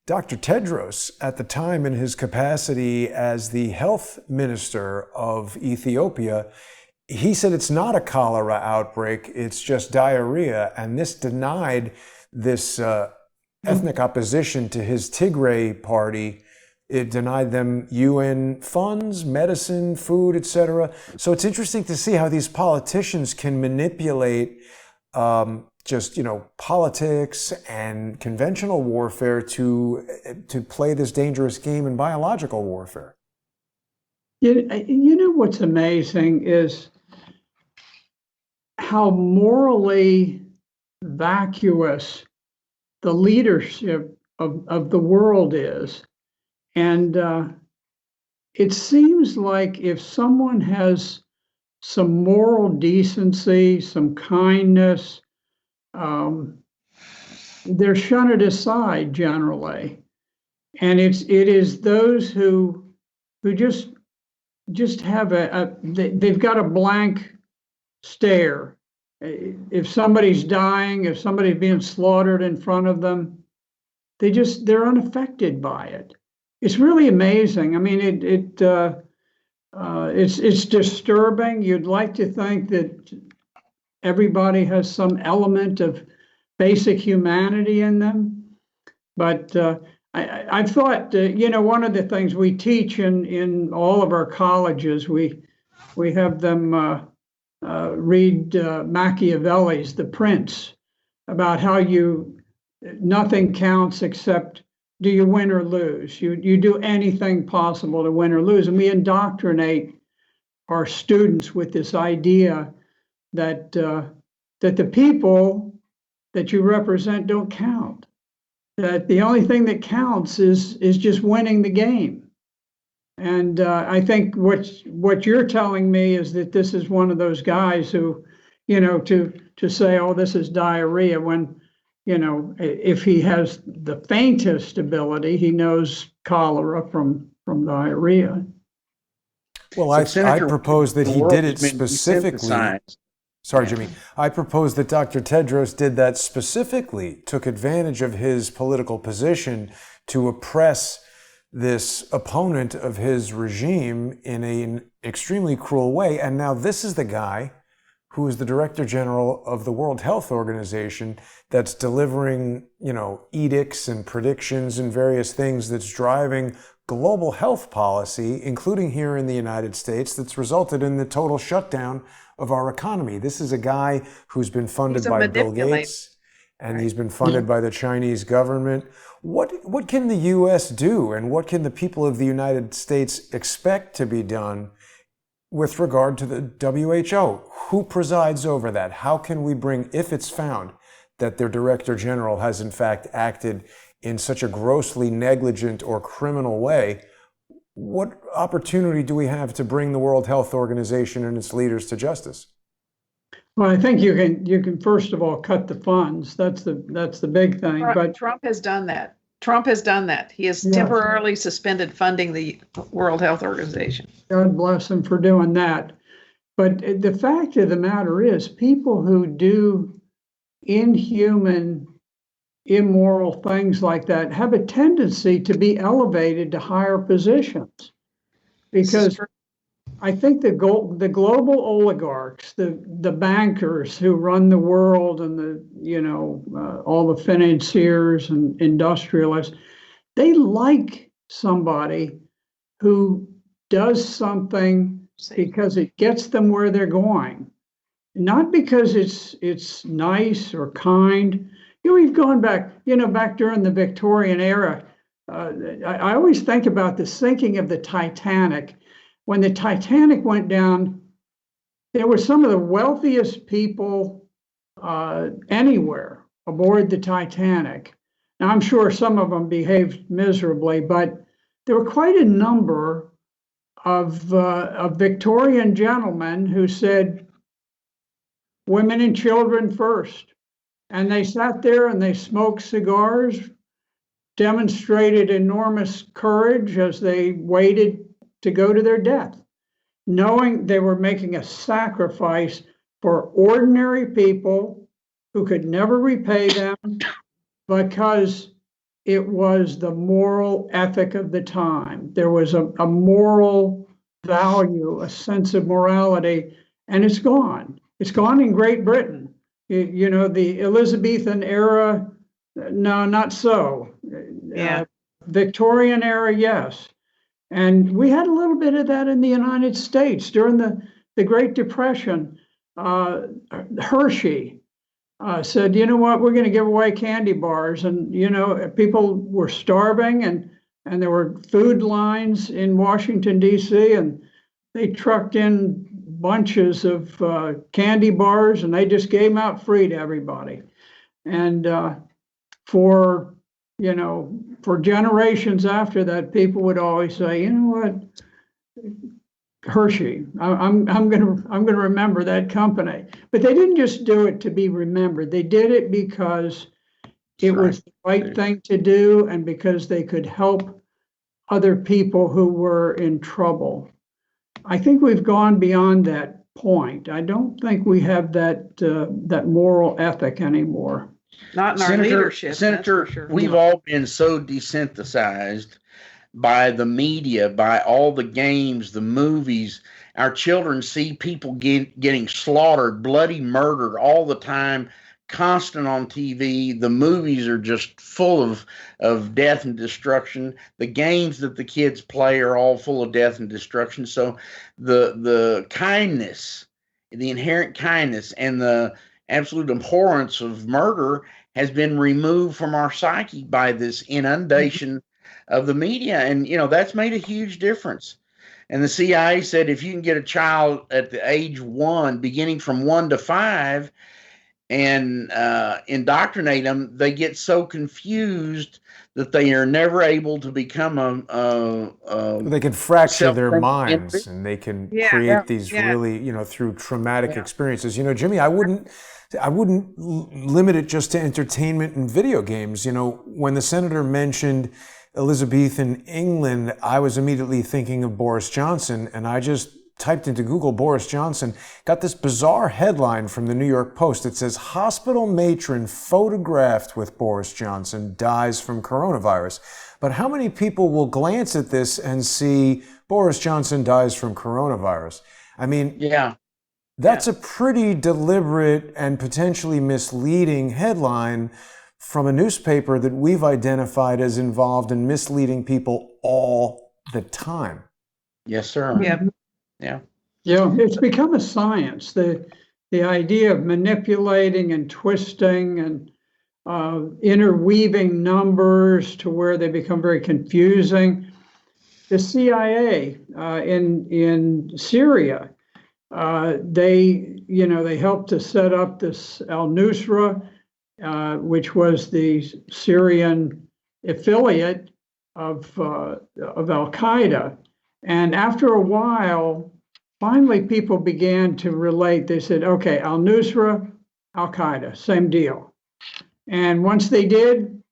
Dr. Tedros, at the time in his capacity as the health minister of Ethiopia, he said it's not a cholera outbreak, it's just diarrhea. And this denied this ethnic opposition to his Tigray party. It denied them UN funds, medicine, food, etc. So it's interesting to see how these politicians can manipulate politics and conventional warfare to play this dangerous game in biological warfare. You know what's amazing is how morally vacuous the leadership of the world is. And it seems like if someone has some moral decency, some kindness, they're shunted aside generally. And it is those who just have they've got a blank stare. If somebody's dying, if somebody's being slaughtered in front of them, they're unaffected by it. It's really amazing. I mean, it's disturbing. You'd like to think that everybody has some element of basic humanity in them, but I thought one of the things we teach in all of our colleges, we have them read Machiavelli's The Prince, about how nothing counts except do you win or lose. You do anything possible to win or lose. And we indoctrinate our students with this idea that the people that you represent don't count. That the only thing that counts is just winning the game. And I think what you're telling me is that this is one of those guys who, to say, oh, this is diarrhea, when if he has the faintest ability, he knows cholera from diarrhea. Well, I propose that he did it specifically. Sorry, Jimmy. I propose that Dr. Tedros did that specifically, took advantage of his political position to oppress this opponent of his regime in an extremely cruel way. And now this is the guy who is the Director General of the World Health Organization that's delivering, edicts and predictions and various things that's driving global health policy, including here in the United States, that's resulted in the total shutdown of our economy. This is a guy who's been funded by Bill Gates, and he's been funded by the Chinese government. What can the U.S. do, and what can the people of the United States expect to be done with regard to the WHO? Who presides over that? How can we bring, if it's found that their Director General has in fact acted in such a grossly negligent or criminal way, what opportunity do we have to bring the World Health Organization and its leaders to justice? Well, I think you can first of all cut the funds. That's the big thing. Trump has done that. Trump has done that. He has Yes. temporarily suspended funding the World Health Organization. God bless him for doing that. But the fact of the matter is, people who do inhuman, immoral things like that have a tendency to be elevated to higher positions. Because I think the global oligarchs, the bankers who run the world, and all the financiers and industrialists, they like somebody who does something because it gets them where they're going, not because it's nice or kind. We've gone back, back during the Victorian era. I always think about the sinking of the Titanic. When the Titanic went down, there were some of the wealthiest people anywhere aboard the Titanic. Now, I'm sure some of them behaved miserably, but there were quite a number of Victorian gentlemen who said, women and children first. And they sat there and they smoked cigars, demonstrated enormous courage as they waited to go to their death, knowing they were making a sacrifice for ordinary people who could never repay them, because it was the moral ethic of the time. There was a moral value, a sense of morality, and it's gone. It's gone in Great Britain. The Elizabethan era, no, not so. Yeah. Victorian era, yes. And we had a little bit of that in the United States during the Great Depression. Hershey said, you know what, we're going to give away candy bars. And, people were starving, and there were food lines in Washington, D.C., and they trucked in bunches of candy bars, and they just gave them out free to everybody. And for generations after that, people would always say, you know what, Hershey, I'm gonna remember that company. But they didn't just do it to be remembered. They did it because it was the right thing to do, and because they could help other people who were in trouble. I think we've gone beyond that point. I don't think we have that moral ethic anymore. Not in our leadership. Senator, that's for sure. we've all been so desensitized by the media, by all the games, the movies. Our children see people getting slaughtered, bloody murdered all the time, constant on TV. The movies are just full of death and destruction. The games that the kids play are all full of death and destruction. So the kindness, the inherent kindness, and the absolute abhorrence of murder has been removed from our psyche by this inundation of the media. And, that's made a huge difference. And the CIA said if you can get a child at the age 1, beginning from 1 to 5, and indoctrinate them, they get so confused that they are never able to become they can fracture their minds, and they can create these really, through traumatic experiences. Jimmy, I wouldn't limit it just to entertainment and video games. When the senator mentioned Elizabethan England, I was immediately thinking of Boris Johnson, and I just typed into Google Boris Johnson, got this bizarre headline from the New York Post. It says, hospital matron photographed with Boris Johnson dies from coronavirus. But how many people will glance at this and see Boris Johnson dies from coronavirus? I mean, that's a pretty deliberate and potentially misleading headline from a newspaper that we've identified as involved in misleading people all the time. Yes, sir. Yeah. Yeah, it's become a science. The idea of manipulating and twisting and interweaving numbers to where they become very confusing. The CIA in Syria, they helped to set up this al-Nusra, which was the Syrian affiliate of Al-Qaeda. And after a while, finally people began to relate. They said, okay, al-Nusra, Al-Qaeda, same deal. And once they did,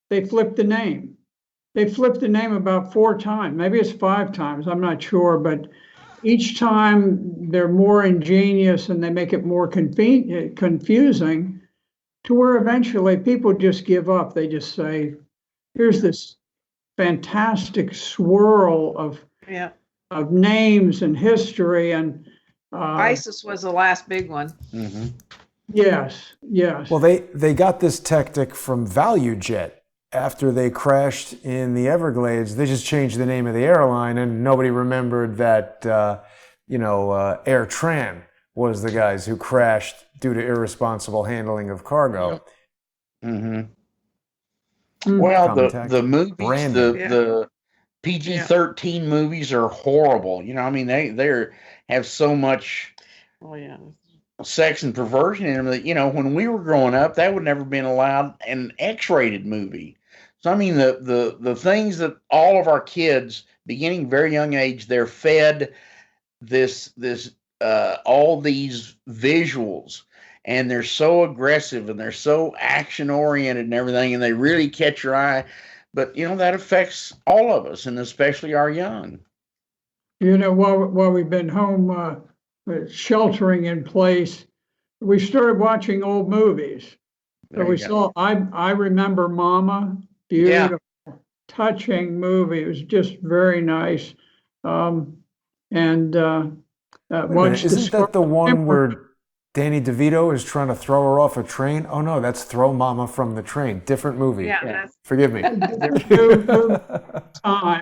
they flipped the name. They flipped the name about 4 times. Maybe it's 5 times. I'm not sure, but each time they're more ingenious and they make it more confusing to where eventually people just give up. They just say, here's this fantastic swirl Yeah. of names and history and ISIS was the last big one. Mm-hmm. yes. Well, they got this tactic from ValueJet. After they crashed in the Everglades, they just changed the name of the airline, and nobody remembered that, Air Tran was the guys who crashed due to irresponsible handling of cargo. Mm-hmm. Well, the movies, Branding. the PG-13 movies are horrible. I mean, they have so much sex and perversion in them that, when we were growing up, that would never been allowed an X-rated movie. So, I mean, the things that all of our kids, beginning very young age, they're fed this all these visuals, and they're so aggressive and they're so action oriented and everything, and they really catch your eye. But that affects all of us, and especially our young. While we've been home sheltering in place, we started watching old movies. So we saw I Remember Mama, beautiful, touching movie. It was just very nice. Isn't that the one where Danny DeVito is trying to throw her off a train? Oh no, that's Throw Mama from the Train. Different movie. Yeah. Forgive me. Time.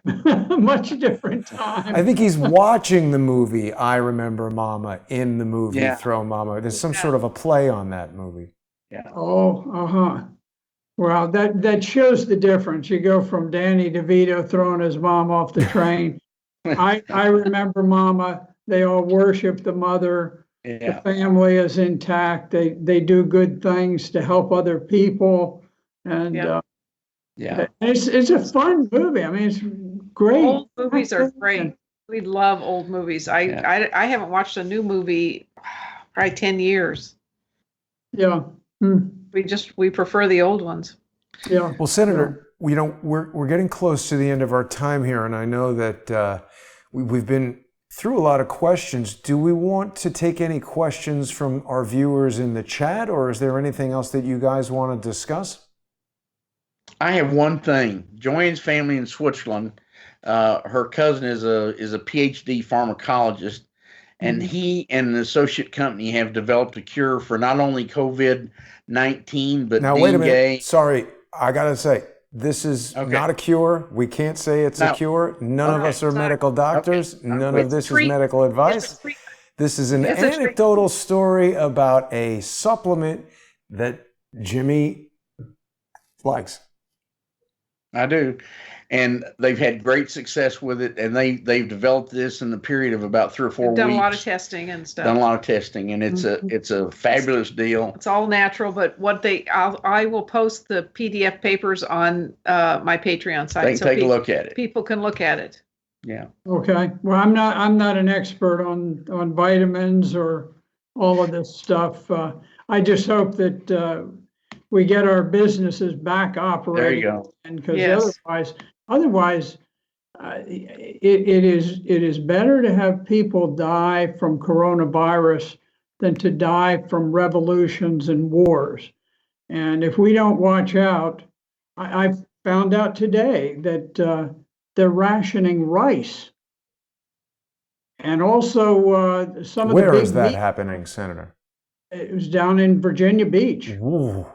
Much different time. I think he's watching the movie I Remember Mama in the movie Throw Mama. There's some sort of a play on that movie. Yeah. Oh, well, that shows the difference. You go from Danny DeVito throwing his mom off the train. I Remember Mama. They all worship the mother. Yeah. The family is intact. They do good things to help other people, and it's a fun movie. I mean, it's great. Old movies are great. We love old movies. I haven't watched a new movie probably 10 years. Yeah. We prefer the old ones. Yeah. Well, Senator, we're getting close to the end of our time here, and I know that we've been through a lot of questions. Do we want to take any questions from our viewers in the chat, or is there anything else that you guys want to discuss? I have one thing. JoAnne's family in Switzerland, her cousin is a PhD pharmacologist, and he and an associate company have developed a cure for not only COVID-19, but dengue. Wait a minute. Sorry, I got to say, this is not a cure. We can't say it's a cure. None of us are medical doctors. None of this is medical advice. This is an anecdotal story about a supplement that Jimmy likes. I do. And they've had great success with it, and they've developed this in the period of about 3 or 4 weeks. Done a lot of testing and stuff. Done a lot of testing, and it's a fabulous deal. It's all natural, but I will post the PDF papers on my Patreon site. They can take a look at it. People can look at it. Yeah. Okay. Well, I'm not an expert on vitamins or all of this stuff. I just hope that we get our businesses back operating. There you go. And because otherwise, it is better to have people die from coronavirus than to die from revolutions and wars. And if we don't watch out, I found out today that they're rationing rice. And also some of the big Where is that happening, Senator? It was down in Virginia Beach. Ooh.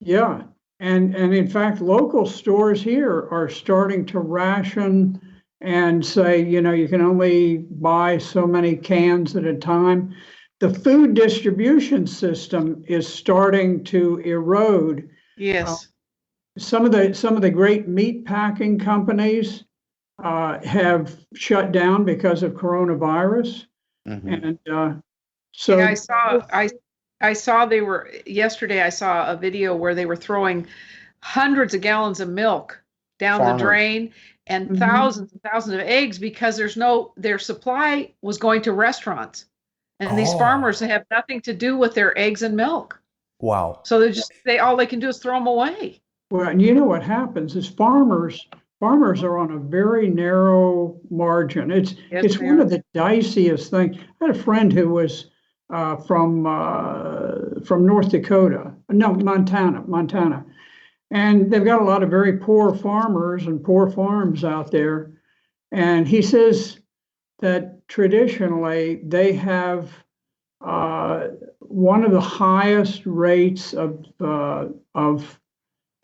Yeah. And in fact, local stores here are starting to ration and say, you can only buy so many cans at a time. The food distribution system is starting to erode. Yes. Some of the great meat packing companies have shut down because of coronavirus. Mm-hmm. And so I saw yesterday I saw a video where they were throwing hundreds of gallons of milk down the drain and thousands and thousands of eggs because their supply was going to restaurants. And these farmers have nothing to do with their eggs and milk. Wow. So all they can do is throw them away. Well, and you know what happens is farmers are on a very narrow margin. Yes, It's they one are. of the diciest things. I had a friend who was from North Dakota, no, Montana, and they've got a lot of very poor farmers and poor farms out there. And he says that traditionally they have one of the highest rates of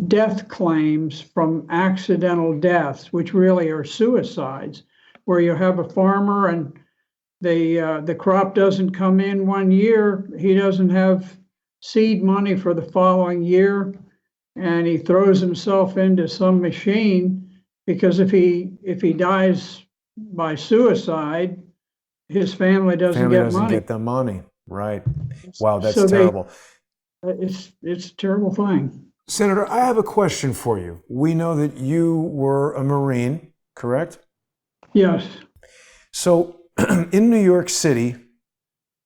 death claims from accidental deaths, which really are suicides, where you have a farmer and the crop doesn't come in one year, he doesn't have seed money for the following year, and he throws himself into some machine because if he dies by suicide, his family doesn't Family get doesn't money. get the money. Right. Wow, that's So terrible. it's a terrible thing. Senator, I have a question for you. We know that you were a Marine, correct? Yes. So in New York City,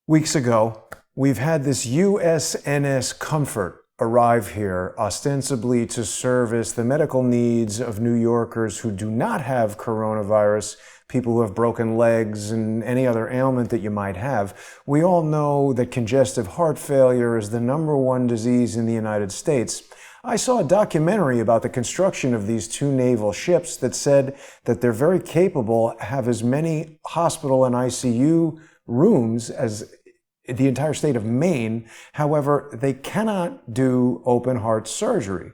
weeks ago, we've had this USNS Comfort arrive here, ostensibly to service the medical needs of New Yorkers who do not have coronavirus, people who have broken legs and any other ailment that you might have. We all know that congestive heart failure is the #1 disease in the United States. I saw a documentary about the construction of these 2 naval ships that said that they're very capable, have as many hospital and ICU rooms as the entire state of Maine. However, they cannot do open heart surgery.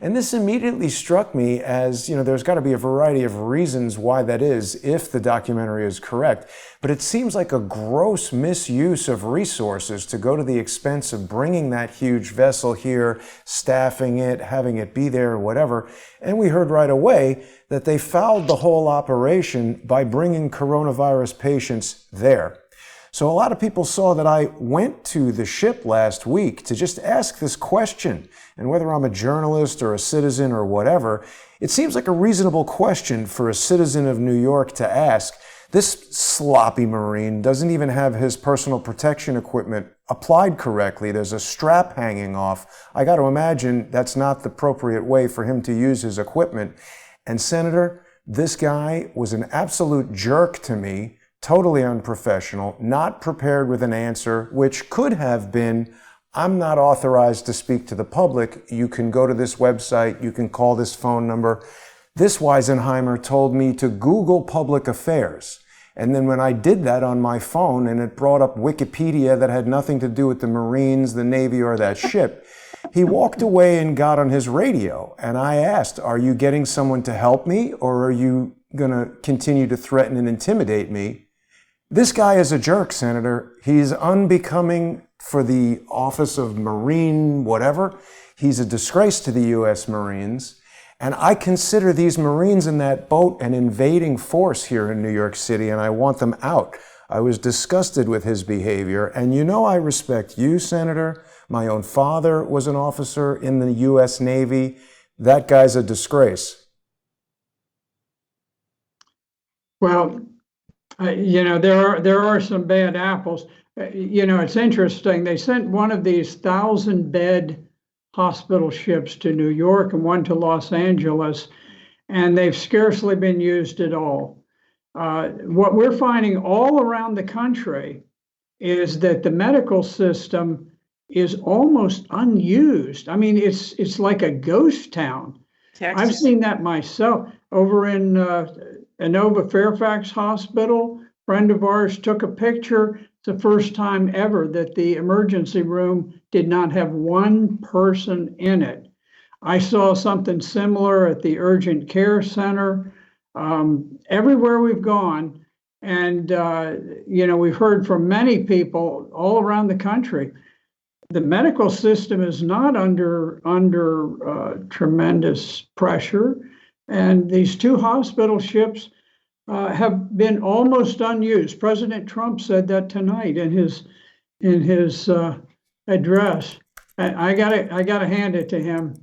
And this immediately struck me as, there's got to be a variety of reasons why that is, if the documentary is correct. But it seems like a gross misuse of resources to go to the expense of bringing that huge vessel here, staffing it, having it be there, or whatever. And we heard right away that they fouled the whole operation by bringing coronavirus patients there. So a lot of people saw that I went to the ship last week to just ask this question. And whether I'm a journalist or a citizen or whatever, it seems like a reasonable question for a citizen of New York to ask. This sloppy Marine doesn't even have his personal protection equipment applied correctly. There's a strap hanging off. I got to imagine that's not the appropriate way for him to use his equipment. And Senator, this guy was an absolute jerk to me. Totally unprofessional, not prepared with an answer, which could have been, I'm not authorized to speak to the public. You can go to this website. You can call this phone number. This Weisenheimer told me to Google public affairs. And then when I did that on my phone and it brought up Wikipedia that had nothing to do with the Marines, the Navy, or that ship, he walked away and got on his radio. And I asked, are you getting someone to help me, or are you going to continue to threaten and intimidate me? This guy is a jerk, Senator. He's unbecoming for the office of Marine whatever. He's a disgrace to the U.S. Marines. And I consider these Marines in that boat an invading force here in New York City, and I want them out. I was disgusted with his behavior. And I respect you, Senator. My own father was an officer in the U.S. Navy. That guy's a disgrace. Well, there are some bad apples. It's interesting. They sent one of these 1,000-bed hospital ships to New York and one to Los Angeles, and they've scarcely been used at all. What we're finding all around the country is that the medical system is almost unused. I mean, it's like a ghost town. Texas. I've seen that myself over in Inova Fairfax Hospital. A friend of ours took a picture. It's the first time ever that the emergency room did not have one person in it. I saw something similar at the urgent care center. Everywhere we've gone, and we've heard from many people all around the country. The medical system is not under tremendous pressure, and these 2 hospital ships have been almost unused. President Trump said that tonight in his address. I gotta hand it to him.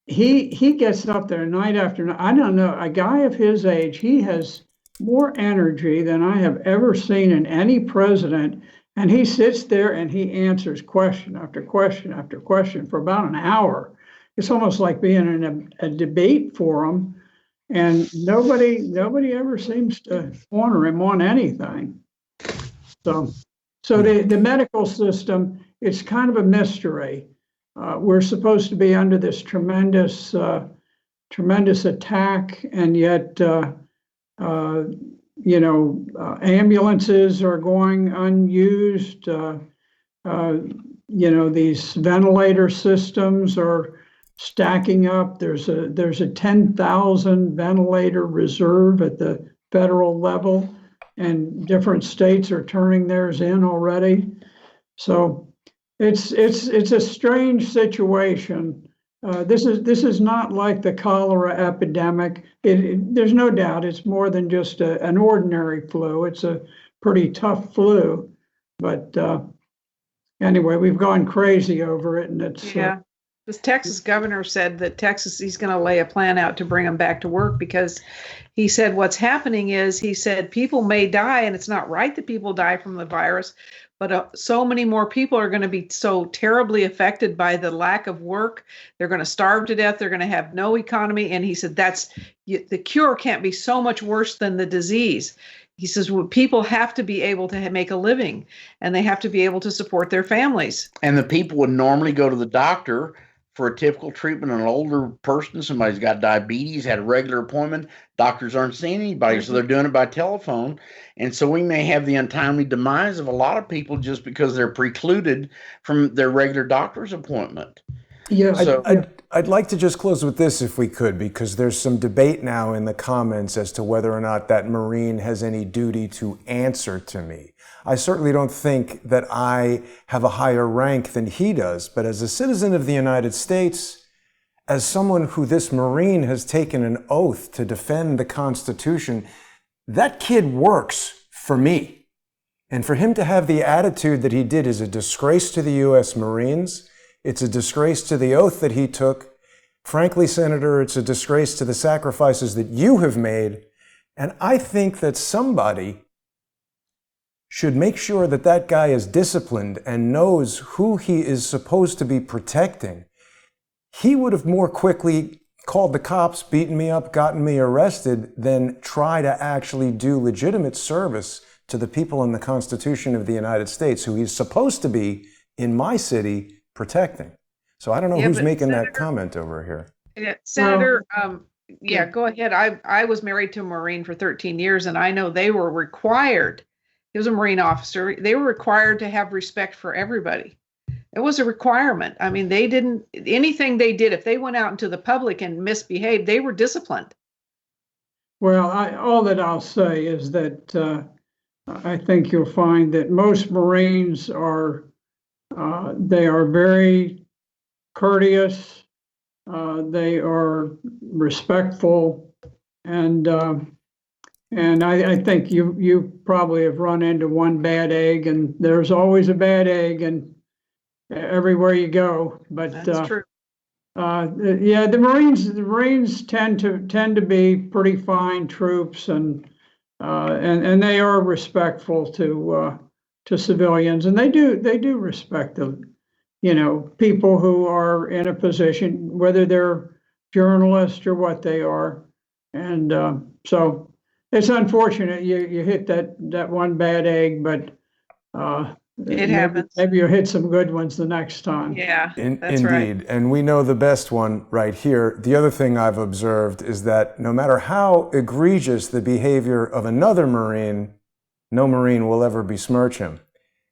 He gets up there night after night. I don't know, a guy of his age, he has more energy than I have ever seen in any president. And he sits there and he answers question after question after question for about an hour. it's almost like being in a debate forum, and nobody ever seems to corner him on anything. So the medical system, it's kind of a mystery. We're supposed to be under this tremendous attack, and yet ambulances are going unused. These ventilator systems are stacking up. There's a 10,000 ventilator reserve at the federal level, and different states are turning theirs in already. So it's a strange situation. This is not like the cholera epidemic. There's no doubt it's more than just an ordinary flu. It's a pretty tough flu, but anyway, we've gone crazy over it, and it's This Texas governor said that he's going to lay a plan out to bring them back to work, because he said what's happening is, he said people may die, and it's not right that people die from the virus, but so many more people are going to be so terribly affected by the lack of work. They're going to starve to death. They're going to have no economy. And he said the cure can't be so much worse than the disease. He says, well, people have to be able to make a living, and they have to be able to support their families. And the people would normally go to the doctor for a typical treatment on an older person. Somebody's got diabetes, had a regular appointment. Doctors aren't seeing anybody, so they're doing it by telephone. And so we may have the untimely demise of a lot of people just because they're precluded from their regular doctor's appointment. Yeah, So, I'd like to just close with this, if we could, because there's some debate now in the comments as to whether or not that Marine has any duty to answer to me. I certainly don't think that I have a higher rank than he does, but as a citizen of the United States, as someone who this Marine has taken an oath to defend the Constitution, that kid works for me. And for him to have the attitude that he did is a disgrace to the U.S. Marines. It's a disgrace to the oath that he took. Frankly, Senator, it's a disgrace to the sacrifices that you have made. And I think that somebody should make sure that that guy is disciplined and knows who he is supposed to be protecting. He would have more quickly called the cops, beaten me up, gotten me arrested, than try to actually do legitimate service to the people in the Constitution of the United States, who he's supposed to be in my city protecting. So I don't know who's making that comment over here. Senator, go ahead. I was married to a Marine for 13 years, and I know they were required. He was a Marine officer. They were required to have respect for everybody. It was a requirement. I mean, anything they did, if they went out into the public and misbehaved, they were disciplined. Well, all that I'll say is that I think you'll find that most Marines they are very courteous. They are respectful, and I think you probably have run into one bad egg, and there's always a bad egg, and everywhere you go. But that's true. The Marines tend to be pretty fine troops, and they are respectful to civilians, and they do respect people who are in a position, whether they're journalists or what they are. And so it's unfortunate you hit that one bad egg, but it happens. Maybe you'll hit some good ones the next time. Yeah, that's indeed. right. And we know the best one right here. The other thing I've observed is that no matter how egregious the behavior of another Marine, no Marine will ever besmirch him.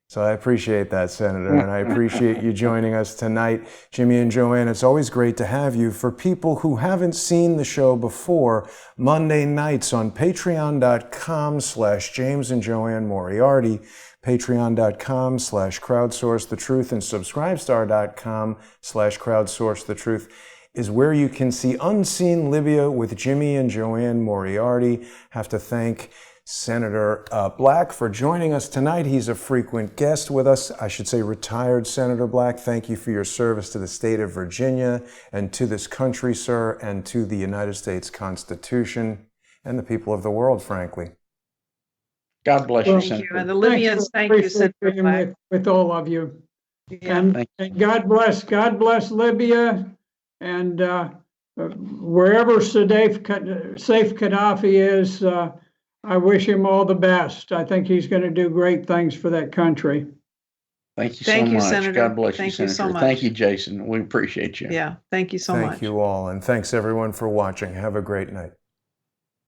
So I appreciate that, Senator, and I appreciate you joining us tonight. Jimmy and JoAnne, it's always great to have you. For people who haven't seen the show before, Monday nights on patreon.com/James and JoAnne Moriarty, patreon.com/crowdsourcethetruth, and subscribestar.com/crowdsourcethetruth is where you can see Unseen Libya with Jimmy and JoAnne Moriarty. Have to thank Senator Black for joining us tonight. He's a frequent guest with us. I should say retired Senator Black. Thank you for your service to the state of Virginia and to this country, sir, and to the United States Constitution and the people of the world, frankly. God bless you, Thank Senator. you. And the Libyans, thank you, Senator Black. With all of you. Yeah. And God bless Libya. And wherever Saif Gaddafi is, I wish him all the best. I think he's going to do great things for that country. Thank you Thank so you, much. Senator. God bless Thank you, you so Senator. much. Thank you, Jason. We appreciate you. Yeah, thank you so much. Thank you all, and thanks everyone for watching. Have a great night.